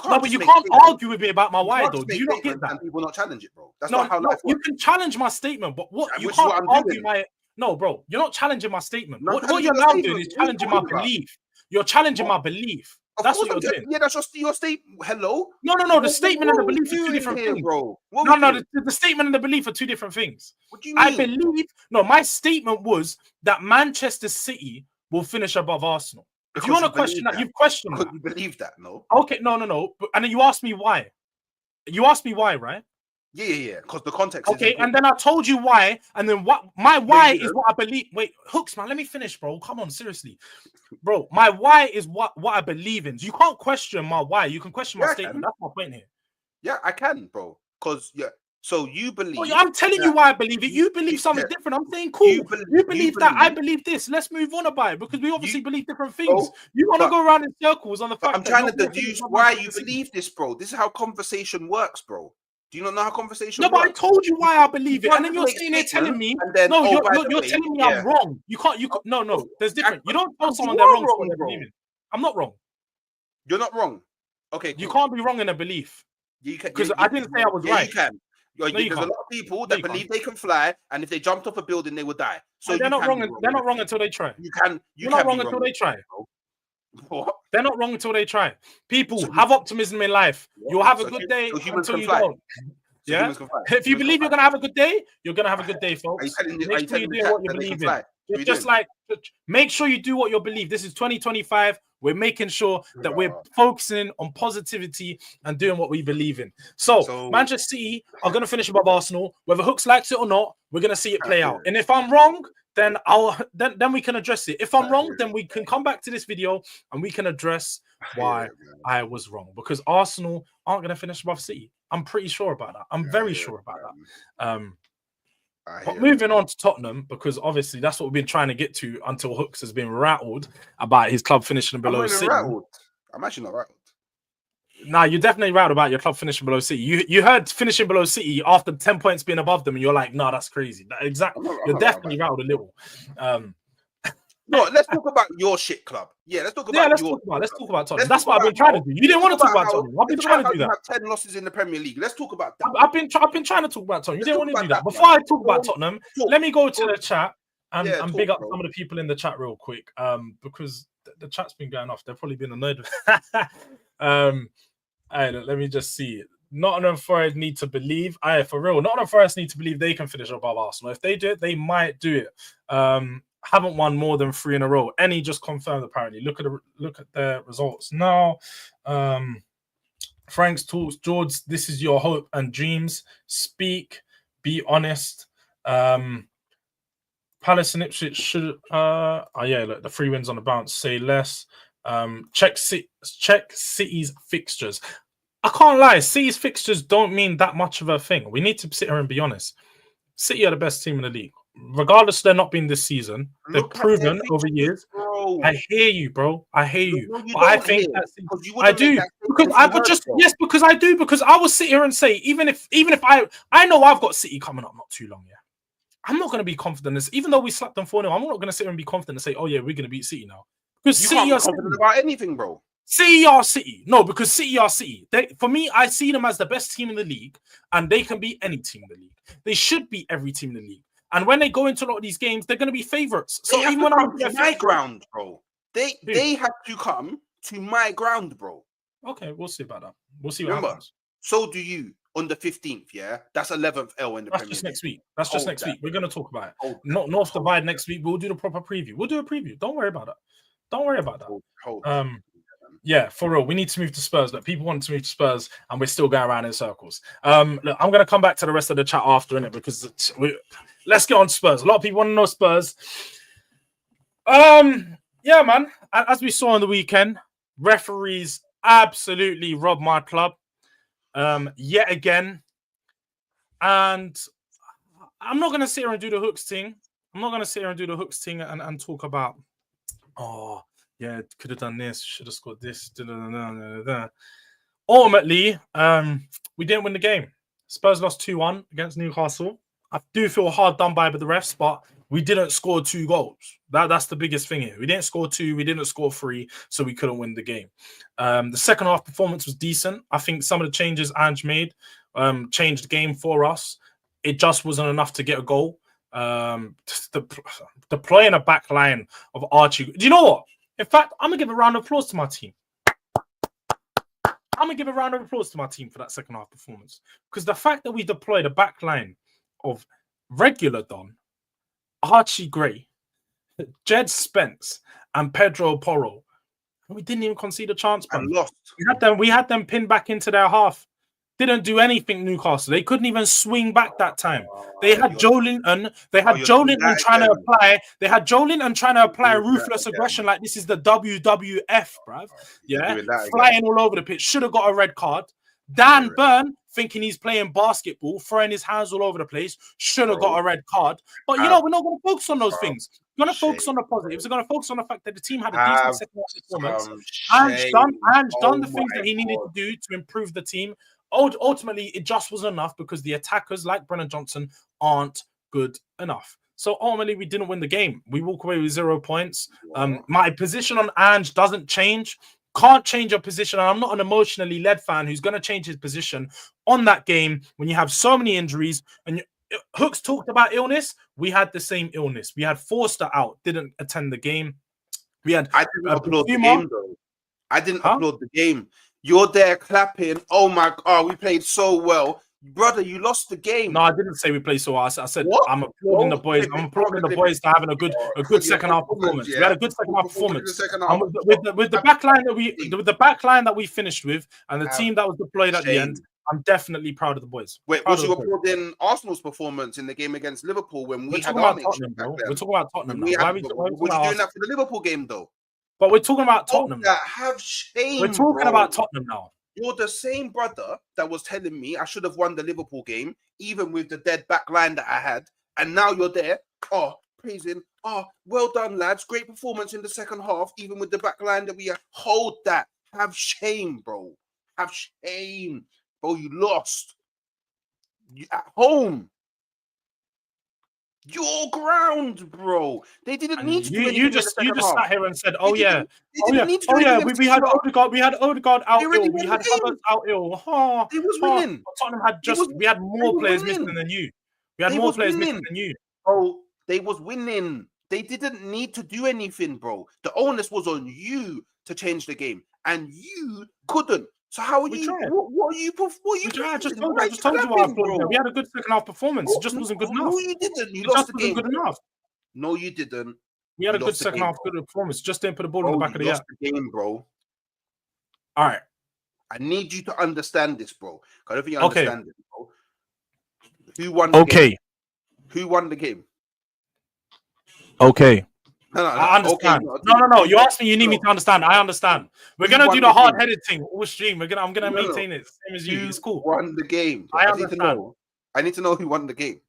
No, but just you make can't statements. argue with me about my You why, can't though. just Do make you not get statements that? and people not challenge it, bro. That's No, not how no, life you works. can challenge my statement, but what you Which is can't what I'm argue doing. my. No, bro, you're not challenging my statement. No, I'm What you're challenging now your doing is statement. What are you challenging my talking about? belief. You're challenging What? my belief. Of That's course what I'm you're doing. Yeah, that's just your statement. Hello? No. The statement and the What are we belief are two doing different here, things. bro? What No, are we doing? the statement and the belief are two different things. What do you I mean? believe, no, my statement was that Manchester City will finish above Arsenal. If you want to question that, you've questioned that. You believe that, no? Okay, no. And then you asked me why. You asked me why, right? Yeah. Because the context is Okay, important. and then I told you why, and then what my why is what I believe. Wait, Hooks, man, let me finish, bro. Come on, seriously. Bro, my why is what I believe in. So you can't question my why. You can question my statement. That's my point here. Yeah, I can, bro. Because so you believe. Oh, I'm telling you why I believe it. You believe something different. I'm saying, cool. You believe that. I believe this. Let's move on about it because we obviously believe different things. You want to go around in circles on the fact I'm that trying to deduce why you believe this, bro. This is how conversation works, bro. Do you not know how conversation works? No, but I told you why I believe it, and then you're sitting there telling me, no, you're telling me I'm wrong. You can't. No. There's different. You don't tell someone they're wrong for what they're believing. I'm not wrong. You're not wrong. Okay, you can't be wrong in a belief. You can, because I didn't say I was right. You can. There's a lot of people that believe they can fly, and if they jumped off a building, they would die. So they're not wrong. They're not wrong until they try. You're not wrong until they try. What? They're not wrong until they try. People have optimism in life. You'll have a good day until you don't. Yeah. If you believe you're gonna have a good day, you're gonna have a good day, folks. Make sure you do what you believe in. It's just like make sure you do what you believe. This is 2025. We're making sure that we're focusing on positivity and doing what we believe in. So Manchester City are gonna finish above Arsenal, whether Hooks likes it or not. We're gonna see it play out. And if I'm wrong, then then we can address it. If I'm wrong, then we can come back to this video and we can address why I was wrong. Because Arsenal aren't gonna finish above City. I'm pretty sure about that. I'm very sure about that. But moving on to Tottenham, because obviously that's what we've been trying to get to until Hooks has been rattled about his club finishing below City. I'm actually not rattled. Nah, you're definitely rattled about your club finishing below City. You heard finishing below City after 10 points being above them, and you're like, nah, that's crazy. Exactly. You're definitely rattled a little. No, let's talk about your shit club. Yeah, let's talk about let's talk about Tottenham. That's what I've been trying to do. You didn't want to talk about Tottenham. I've been trying to do that. Have 10 losses in the Premier League. Let's talk about that. I've been trying to talk about Tottenham. You didn't want to do that. Before I talk about Tottenham, let me go to the chat and big up some of the people in the chat real quick. Because the chat's been going off. They've probably been annoyed with let me just see. Nottingham Forest need to believe. For real, Nottingham Forest need to believe they can finish above Arsenal. If they do it, they might do it. Haven't won more than 3 in a row. Any just confirmed apparently. Look at the results now. Frank's talks. Jords, this is your hope and dreams. Speak. Be honest. Palace and Ipswich should. Look, the 3 wins on the bounce. Say less. Check City's fixtures. I can't lie. City's fixtures don't mean that much of a thing. We need to sit here and be honest. City are the best team in the league. Regardless of they're not being this season, they've proven over years. Bro. I hear you, bro. I hear you. But I think I do because I do. Because I will sit here and say, even if I know I've got City coming up not too long, yeah. I'm not going to be confident. Even though we slapped them 4-0, I'm not going to sit here and be confident and say, oh yeah, we're going to beat City now. Because you City can't be confident about anything, bro. City are City. No, because City are City. For me, I see them as the best team in the league, and they can beat any team in the league. They should beat every team in the league. And when they go into a lot of these games, they're going to be favourites. So even when I'm to my ground, bro, they have to come to my ground, bro. Okay, we'll see about that. We'll see what happens. So do you on the 15th, yeah? That's 11th L in the Premier League. Just next week. That's just next week. We're going to talk about it. North Divide next week. We'll do the proper preview. We'll do a preview. Don't worry about that. Don't worry about that. Yeah, for real. We need to move to Spurs. Look, people want to move to Spurs, and we're still going around in circles. Look, I'm going to come back to the rest of the chat after, innit? Because let's get on Spurs. A lot of people want to know Spurs. Yeah, man. As we saw on the weekend, referees absolutely robbed my club yet again. And I'm not going to sit here and do the Hooks thing. I'm not going to sit here and do the Hooks thing and talk about, yeah, could have done this, should have scored this. Ultimately, we didn't win the game. Spurs lost 2-1 against Newcastle. I do feel hard done by the refs, but we didn't score 2 goals. That's the biggest thing here. We didn't score 2, we didn't score 3, so we couldn't win the game. The second half performance was decent. I think some of the changes Ange made changed the game for us. It just wasn't enough to get a goal. Deploying a back line of Archie. Do you know what? In fact, I'm going to give a round of applause to my team. I'm going to give a round of applause to my team for that second half performance. Because the fact that we deployed a back line of regular Don, Archie Gray, Jed Spence, and Pedro Porro, and we didn't even concede a chance. And lost. We had them pinned back into their half. Didn't do anything, Newcastle. They couldn't even swing back that time. They had Joe Linton. They had Joe Linton trying to apply. They had Joe Linton trying to apply ruthless aggression like this is the WWF, bruv. Yeah, flying all over the pitch. Should have got a red card. Dan Burn thinking he's playing basketball, throwing his hands all over the place. Should have got a red card. But you know, we're not going to focus on those things. We're going to focus on the positives. We're going to focus on the fact that the team had a decent second half performance. Ange done the things that he needed to do to improve the team. Ultimately, it just wasn't enough because the attackers like Brennan Johnson aren't good enough. So ultimately, we didn't win the game. We walk away with 0 points. My position on Ange doesn't change. Can't change your position. And I'm not an emotionally led fan who's going to change his position on that game when you have so many injuries. And Hooks talked about illness. We had the same illness. We had Forster out, didn't attend the game. We had. I didn't applaud the game, though. I didn't applaud the game. You're there clapping. Oh my God, we played so well. Brother, you lost the game. No, I didn't say we played so well. I said what? I'm applauding the boys. I'm applauding the boys for having a good second half performance. Yeah. We had a good second half performance. With the back line that we finished with and the team that was deployed at the end, I'm definitely proud of the boys. Wait, was you applauding Arsenal's performance in the game against Liverpool when we had our Tottenham, bro? We're talking about Tottenham. Were you doing that for the Liverpool game though? But we're talking about Tottenham. Have shame. We're talking about Tottenham now. You're the same brother that was telling me I should have won the Liverpool game, even with the dead back line that I had. And now you're there. Oh, praising. Oh, well done, lads. Great performance in the second half, even with the back line that we had. Hold that. Have shame, bro. Have shame. Bro, you lost. You at home. Your ground, bro. They didn't need to. You just sat here and said, "Oh yeah, we had Odegaard out ill. We had Havertz out ill." They was winning. Tottenham had we had more players missing than you. We had more players missing than you. Bro, they was winning. They didn't need to do anything, bro. The onus was on you to change the game, and you couldn't. So how are you? What are you? I just told you what I thought. We had a good second half performance. It just wasn't good enough. No, you didn't. You lost the game. Good enough. No, you didn't. We had a good second half, good performance. Just didn't put the ball in the back of the net. The game, bro. All right. I need you to understand this, bro. I don't think you understand it, bro. Who won the game? Who won the game? Okay. No, I understand. No. You asked me. You need me to understand. I understand. We're gonna do the hard-headed thing all stream. I'm gonna maintain it. Same as you. It's cool. Won the game. I understand. I need to know who won the game.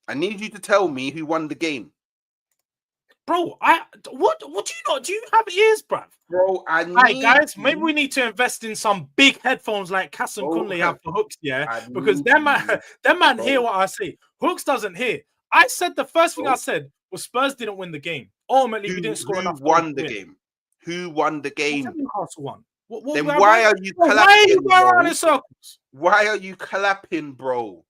I need you to tell me who won the game, bro. What do you know? Do you have ears, bruv? Bro, guys. Maybe we need to invest in some big headphones like Cass and Kunle have for Hooks, because them man hear what I say. Hooks doesn't hear. I said the first thing I said was Spurs didn't win the game. Ultimately, we didn't score enough. Who won the game? Who won the game? Newcastle won. Then why are you clapping? Why are you going around in circles? Why are you clapping, bro?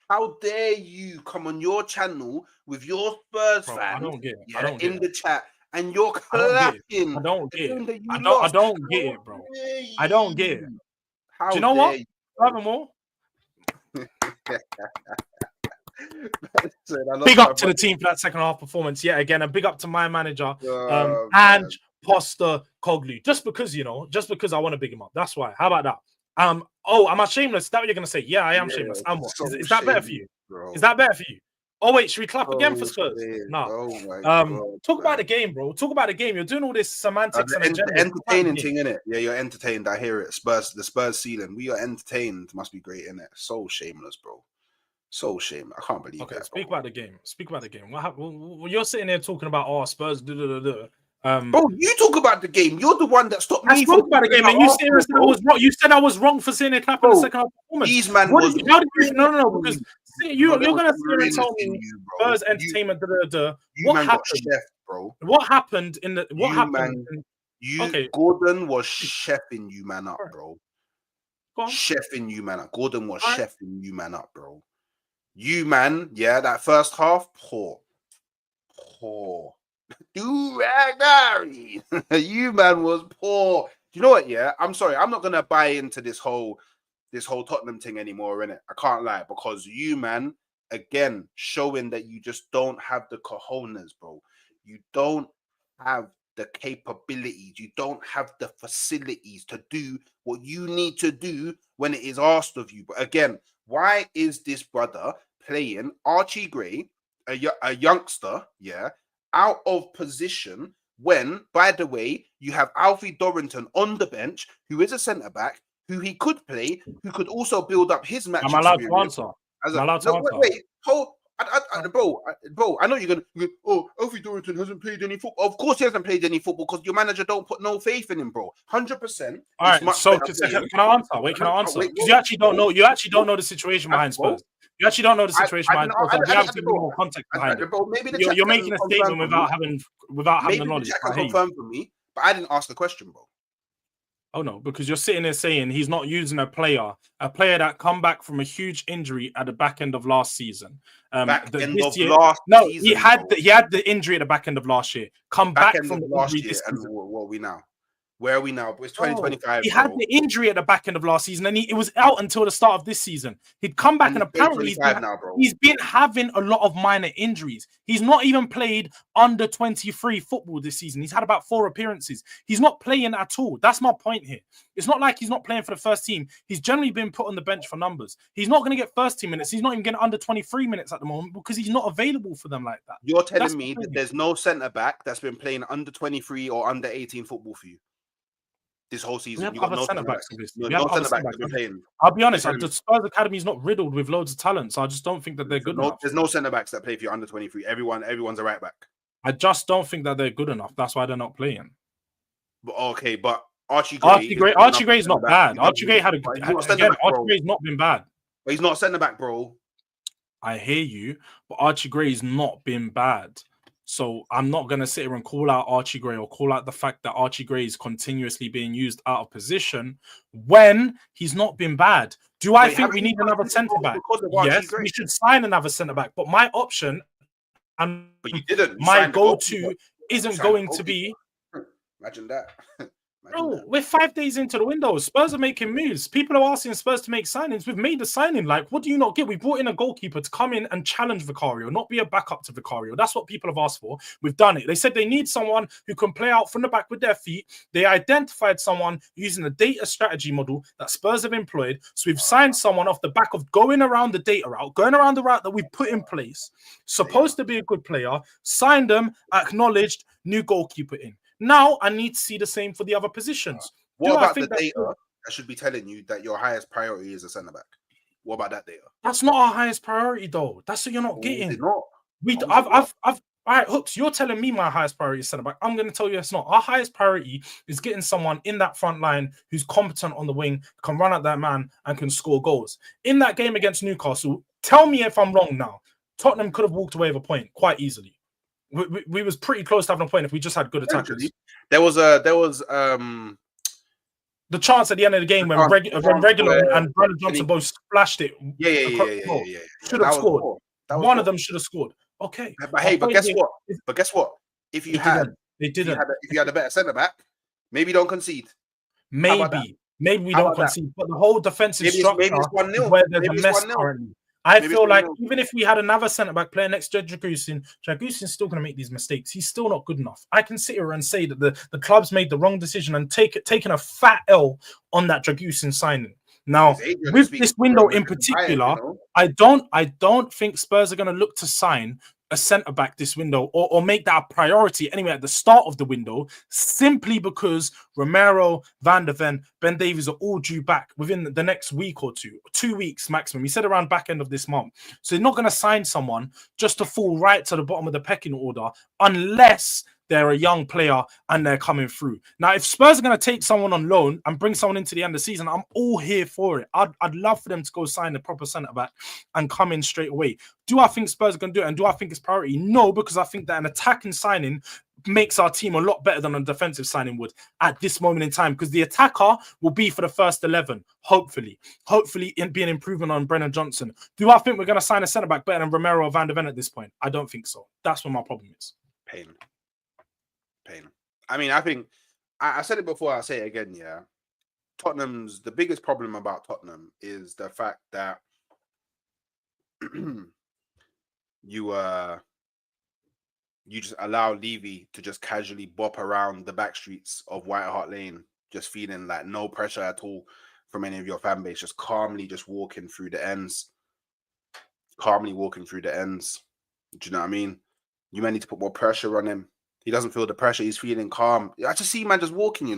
How dare you come on your channel with your Spurs fans? I don't get it. In the chat, and you're clapping. I don't get it. I don't get it, bro. I don't get it. Do you know what? Furthermore, big up to the team for that second half performance. Yeah, again, and big up to my manager, Ange Postecoglou. Just because I want to big him up. That's why. How about that? Am I shameless? Is that what you're gonna say? Yeah, I am shameless. Is that better for you? Bro. Is that better for you? Oh wait, should we clap again for Spurs? No. Talk about the game, bro. Talk about the game. You're doing all this semantics and entertaining thing, innit? Yeah, you're entertained. I hear it. The Spurs ceiling. We are entertained. Must be great, innit? So shameless, bro. So shame. I can't believe Okay, that. speak Bro. about the game. Speak about the game. What happened? Well, you're sitting there talking about Spurs. Bro, you talk about the game. You're the one that stopped I me from spoke about the talking game, about and you said Arsenal, I bro. was wrong. You said I was wrong for saying a clap in the Bro, second half performance. these man What was. did you, how did you? No, because you're There was gonna sit here and tell realness in me you, bro. Spurs entertainment. You What man got happened? chef, bro. What happened in the? What You happened? man, Okay, Gordon was chefing you man up, all right, bro. go on. Chefing you man up. Gordon was All right. chefing you man up, bro. You man, yeah, that first half, poor. Durag Diaries. You man was poor. Do you know what? Yeah, I'm sorry. I'm not gonna buy into this whole Tottenham thing anymore, innit? I can't lie, because you man, again, showing that you just don't have the cojones, bro. You don't have the capabilities. You don't have the facilities to do what you need to do when it is asked of you. But again, why is this brother playing Archie Gray, a youngster, yeah, out of position when, by the way, you have Alfie Dorrington on the bench, who is a centre back, who he could play, who could also build up his match Am I allowed to experience. answer? Am I allowed to answer? Wait, hold. Bro, I know you're gonna. Oh, Alfie Dorrington hasn't played any football. Of course, he hasn't played any football because your manager don't put no faith in him, bro. 100%. All right. So can I answer? Wait, can I answer? Because you actually don't know. You actually don't know the situation behind Spurs. You actually don't know the situation behind Spurs. We have to give more context behind it. You're making a statement without having the knowledge. Maybe the chat can confirm for me, but I didn't ask the question, bro. Oh no, because you're sitting there saying he's not using a player that come back from a huge injury at the back end of last season. He had the injury at the back end of last year. Back from the last injury year, this and season. what are we now? Where are we now? It's 2025. He had the injury at the back end of last season, and it was out until the start of this season. He'd come back, and apparently he's been having a lot of minor injuries. He's not even played under 23 football this season. He's had about 4 appearances. He's not playing at all. That's my point here. It's not like he's not playing for the first team. He's generally been put on the bench for numbers. He's not going to get first team minutes. He's not even getting under 23 minutes at the moment because he's not available for them like that. You're telling me that there's no centre back that's been playing under 23 or under 18 football for you this whole season? We have other centre backs. Playing. I'll be honest, the Spurs Academy is not riddled with loads of talent, so I just don't think that they're good enough. There's no centre backs that play for you under 23. Everyone's a right back. I just don't think that they're good enough. That's why they're not playing. But okay, but Archie Gray is not bad. Archie Gray had a good again. Archie Gray's not been bad. But he's not a centre back, bro. I hear you, but Archie Gray's not been bad. So I'm not going to sit here and call out Archie Gray or call out the fact that Archie Gray is continuously being used out of position when he's not been bad. Do I think we need another centre back? Yes, we should sign another centre back. But my option and my go-to isn't going to be. Imagine that. Bro, we're 5 days into the window. Spurs are making moves. People are asking Spurs to make signings. We've made the signing. Like, what do you not get? We brought in a goalkeeper to come in and challenge Vicario, not be a backup to Vicario. That's what people have asked for. We've done it. They said they need someone who can play out from the back with their feet. They identified someone using a data strategy model that Spurs have employed. So we've signed someone off the back of going around the data route, going around the route that we've put in place. Supposed to be a good player. Signed them, acknowledged, new goalkeeper in. Now I need to see the same for the other positions. What about the data that should be telling you that your highest priority is a centre back? What about that data? That's not our highest priority, though. That's what you're not getting. Not. All right, Hooks, you're telling me my highest priority is centre back. I'm going to tell you it's not. Our highest priority is getting someone in that front line who's competent on the wing, can run at that man, and can score goals. In that game against Newcastle, tell me if I'm wrong now. Tottenham could have walked away with a point quite easily. We was pretty close to having a point if we just had good attackers. There was the chance at the end of the game when Regular and Brandon Johnson both splashed it. Yeah. Should have scored. One of them should have scored. Okay. But guess what? If you had a better centre back, maybe don't concede. Maybe we don't concede. But the whole defensive structure is where there's a mess currently. I feel like even if we had another centre-back player next to Dragusin's still going to make these mistakes. He's still not good enough. I can sit here and say that the club's made the wrong decision and taken a fat L on that Dragusin signing. Now, with this window in particular, I don't think Spurs are going to look to sign a centre-back this window or make that a priority anyway at the start of the window, simply because Romero, Van der Ven, Ben Davies are all due back within the next week or 2 weeks maximum. He said around back end of this month. So they're not going to sign someone just to fall right to the bottom of the pecking order unless they're a young player and they're coming through. Now, if Spurs are going to take someone on loan and bring someone into the end of the season, I'm all here for it. I'd love for them to go sign a proper centre-back and come in straight away. Do I think Spurs are going to do it? And do I think it's priority? No, because I think that an attacking signing makes our team a lot better than a defensive signing would at this moment in time, because the attacker will be for the first 11, hopefully in be an improvement on Brennan Johnson. Do I think we're going to sign a centre-back better than Romero or Van der Ven at this point? I don't think so. That's what my problem is. Pain. I mean, I think I said it before, I'll say it again, yeah. The biggest problem about Tottenham is the fact that you just allow Levy to just casually bop around the back streets of White Hart Lane, just feeling like no pressure at all from any of your fan base, just calmly just walking through the ends. Do you know what I mean? You might need to put more pressure on him. He doesn't feel the pressure. He's feeling calm. I just see man just walking,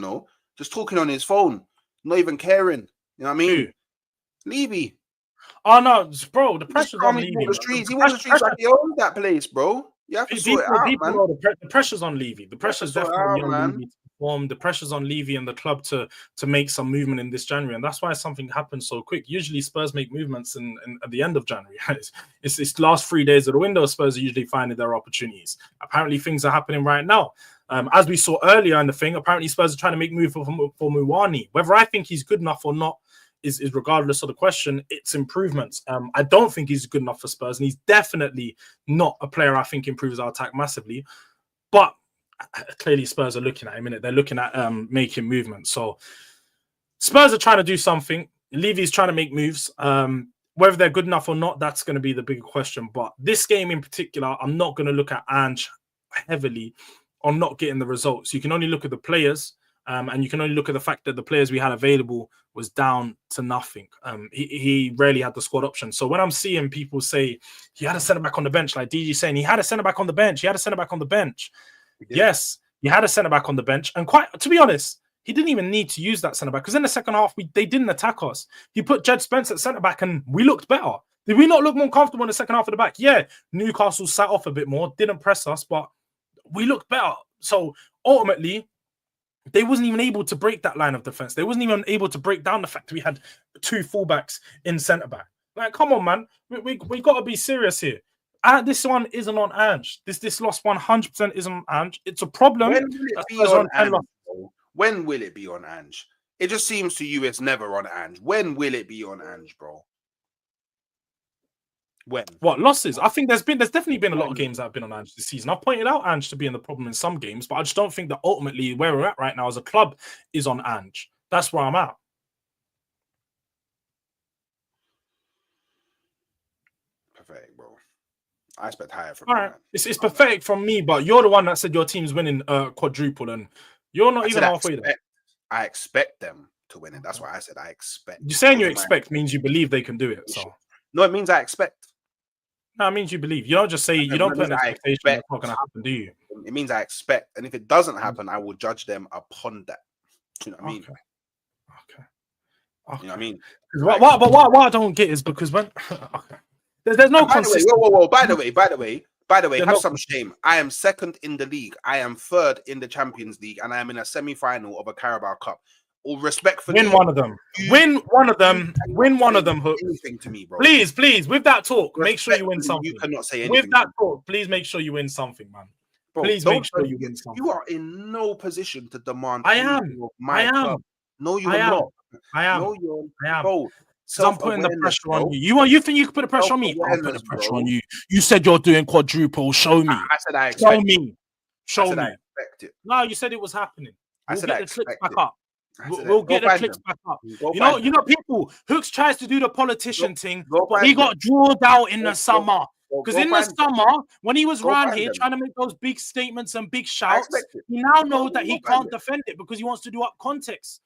just talking on his phone, not even caring. You know what I mean? Levy. Oh, no, bro, the pressure's on Levy. He walks the streets like he owns that place, bro. You have to sort it out, man. The pressure's on Levy. The pressure's definitely on Levy to perform. The pressure's on Levy and the club to make some movement in this January. And that's why something happens so quick. Usually Spurs make movements at the end of January. It's last 3 days of the window. Spurs are usually finding their opportunities. Apparently things are happening right now. As we saw earlier in the thing, apparently Spurs are trying to make move for Muwani. Whether I think he's good enough or not is regardless of the question. It's improvements. I don't think he's good enough for Spurs, and he's definitely not a player I think improves our attack massively. But clearly Spurs are looking at him, innit? They're looking at making movements. So Spurs are trying to do something. Levy's trying to make moves. Whether they're good enough or not, that's going to be the bigger question. But this game in particular, I'm not going to look at Ange heavily on not getting the results. You can only look at the players. And you can only look at the fact that the players we had available was down to nothing. He rarely had the squad option. So when I'm seeing people say he had a centre-back on the bench, like DG saying he had a centre-back on the bench, Yes, he had a centre-back on the bench. And to be honest, he didn't even need to use that centre-back, because in the second half, they didn't attack us. He put Jed Spence at centre-back and we looked better. Did we not look more comfortable in the second half of the back? Yeah, Newcastle sat off a bit more, didn't press us, but we looked better. So ultimately, they wasn't even able to break that line of defense. They wasn't even able to break down the fact we had 2 fullbacks in centre-back. Like, come on, man. We got to be serious here. This one isn't on Ange. This loss 100% isn't on Ange. It's a problem. When will it be on Ange? When will it be on Ange? It just seems to you it's never on Ange. When will it be on Ange, bro? When? What, losses? I think there's definitely been a lot of games that have been on Ange this season. I've pointed out Ange to being the problem in some games, but I just don't think that ultimately where we're at right now as a club is on Ange. That's where I'm at. Pathetic, bro. I expect higher from all right. It's pathetic from me, but you're the one that said your team's winning quadruple, and you're not even halfway there. I expect them to win it. That's why I said I expect. You saying you expect means you believe they can do it. So no, it means I expect. No, it means you believe. You don't just say you don't put an expectation that's not going to happen, do you? It means I expect, and if it doesn't happen, I will judge them upon that. Do you know what I mean? Okay. You know what I mean? What I don't get is because when there's no consistency. Whoa. By the way, have some shame. I am second in the league. I am third in the Champions League, and I am in a semi-final of a Carabao Cup. All respectfully, win one of them. Win one of them. Hook. Anything to me, bro. Please. With that talk, make sure you win something. You cannot say anything. With that talk, please make sure you win something, man. Bro, please make sure you win something. You are in no position to demand. I am. Club. No, you're not. I am. No, you're. I am. Bro, so I'm putting the pressure on you. You think you can put the pressure on me? I'm putting the pressure on you. You said you're doing quadruple. Show me. I said I expect. Show me. Show me. I expect it. No, you said it was happening. I said I expect it. We'll get the clicks back up. You know, people. Hooks tries to do the politician thing, but he got drawn out in the summer. Because in the summer, when he was around here trying to make those big statements and big shouts, he now knows that he can't defend it because he wants to do up context.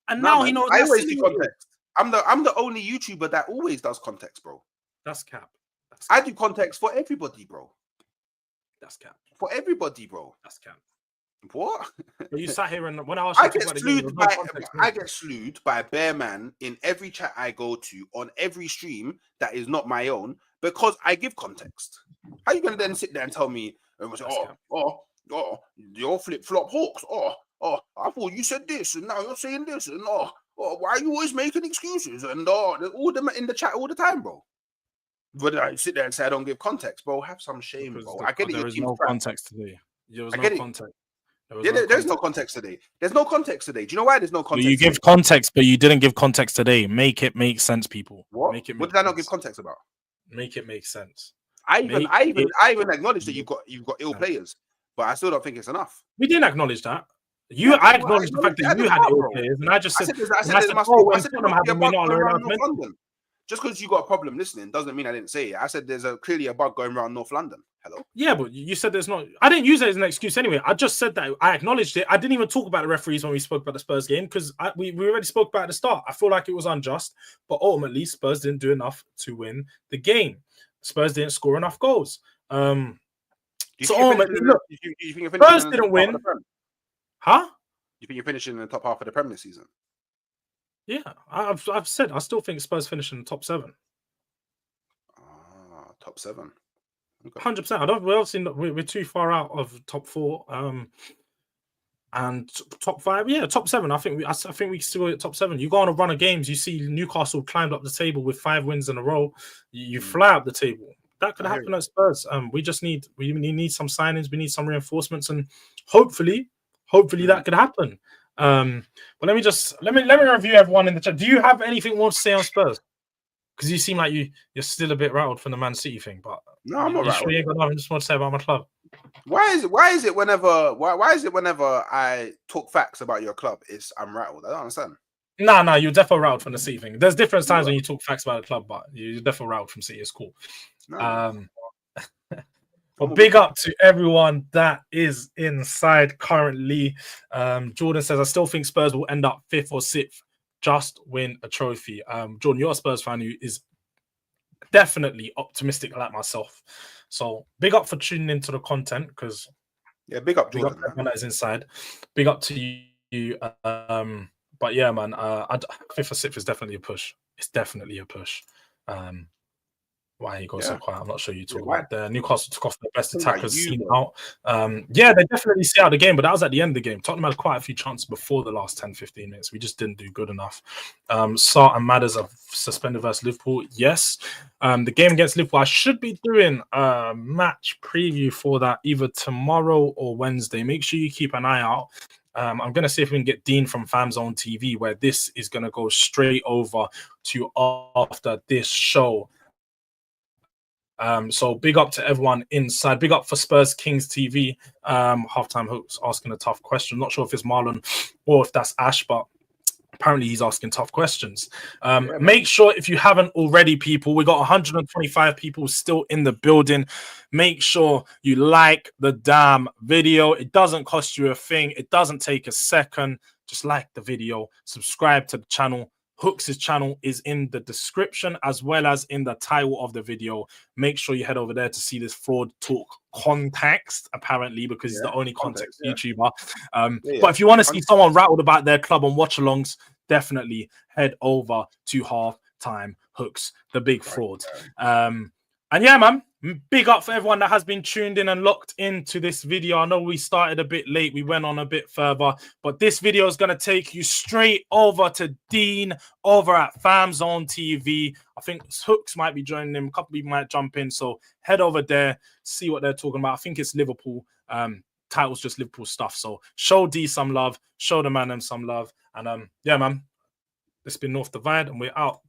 And now he knows. I always do context. I'm the only YouTuber that always does context, bro. That's cap. I do context for everybody, bro. That's cap. For everybody, bro. That's cap. What? But you sat here and when I asked you I to get talk about the game, there slewed was no by context. I get slewed by bear man in every chat I go to on every stream that is not my own because I give context. How you gonna then sit there and tell me and say, your flip flop Hawks? I thought you said this and now you're saying this and why are you always making excuses? And there's all them in the chat all the time, bro. But I sit there and say I don't give context, bro. Have some shame, Because bro. I get it. there is no context today. There was no context. There's no context today. There's no context today. Do you know why there's no context? You give context, but you didn't give context today. Make it make sense, people. What? Make it What did I not give context about? Make it make sense. I even acknowledge that you've got ill players, but I still don't think it's enough. We didn't acknowledge that. I acknowledged the fact that you had ill players, and I just said, London. Just because you got a problem listening doesn't mean I didn't say it. I said there's clearly a bug going around North London. Hello? Yeah, but you said there's not. I didn't use it as an excuse anyway. I just said that I acknowledged it. I didn't even talk about the referees when we spoke about the Spurs game because we already spoke about it at the start. I feel like it was unjust, but ultimately Spurs didn't do enough to win the game. Spurs didn't score enough goals. So ultimately, look, Spurs didn't win. Huh? You think you're finishing in the top half of the Premier this season? Yeah, I've said I still think Spurs finish in the top 7. Top 7. 100%. I don't. We're obviously not, we're too far out of top 4. And top 5. Yeah, top 7. I think we still at top 7. You go on a run of games. You see Newcastle climbed up the table with 5 wins in a row. You fly up the table. That could happen at Spurs. We need some signings. We need some reinforcements, and hopefully that could happen. But let me review everyone in the chat. Do you have anything more to say on Spurs? Because you seem like you're still a bit rattled from the Man City thing. But no, I'm not rattled. Sure you ain't got nothing more to say about my club? Why is it whenever I talk facts about your club, I'm rattled? I don't understand. No, you're definitely rattled from the City thing. There's different times when you talk facts about the club, but you're definitely rattled from City. It's cool. No. Well, big up to everyone that is inside currently. Jordan says, I still think Spurs will end up 5th or 6th. Just win a trophy. Jordan, you're a Spurs fan who is definitely optimistic like myself. So big up for tuning into the content because big up Jordan, big up everyone that is inside. Big up to you. But yeah, man, 5th or 6th is definitely a push. It's definitely a push. Why you go so quiet? I'm not sure you talk about the Newcastle took off the best attackers seen out. They definitely see out the game, but that was at the end of the game. Tottenham had quite a few chances before the last 10-15 minutes. We just didn't do good enough. Sarr and Madders are suspended versus Liverpool. Yes. The game against Liverpool, I should be doing a match preview for that either tomorrow or Wednesday. Make sure you keep an eye out. I'm going to see if we can get Dean from FamZone TV, where this is going to go straight over to after this show. So big up to everyone inside. Big up for Spurs Kings TV. Halftime Hooks asking a tough question. Not sure if it's Marlon or if that's Ash, but apparently he's asking tough questions. Make sure if you haven't already, people, we got 125 people still in the building. Make sure you like the damn video. It doesn't cost you a thing. It doesn't take a second. Just like the video, subscribe to the channel. Hooks' channel is in the description as well as in the title of the video. Make sure you head over there to see this fraud talk context, apparently, because he's the only context YouTuber. But if you want to see someone rattled about their club on watch-alongs, definitely head over to Halftime Hooks, the big fraud. And yeah, man, big up for everyone that has been tuned in and locked into this video. I know we started a bit late. We went on a bit further, but this video is going to take you straight over to Dean over at FamZone TV. I think Hooks might be joining him. A couple people might jump in. So head over there, see what they're talking about. I think it's Liverpool. Title's just Liverpool stuff. So show D some love. Show the man them some love. And yeah, man, it's been North Divide and we're out.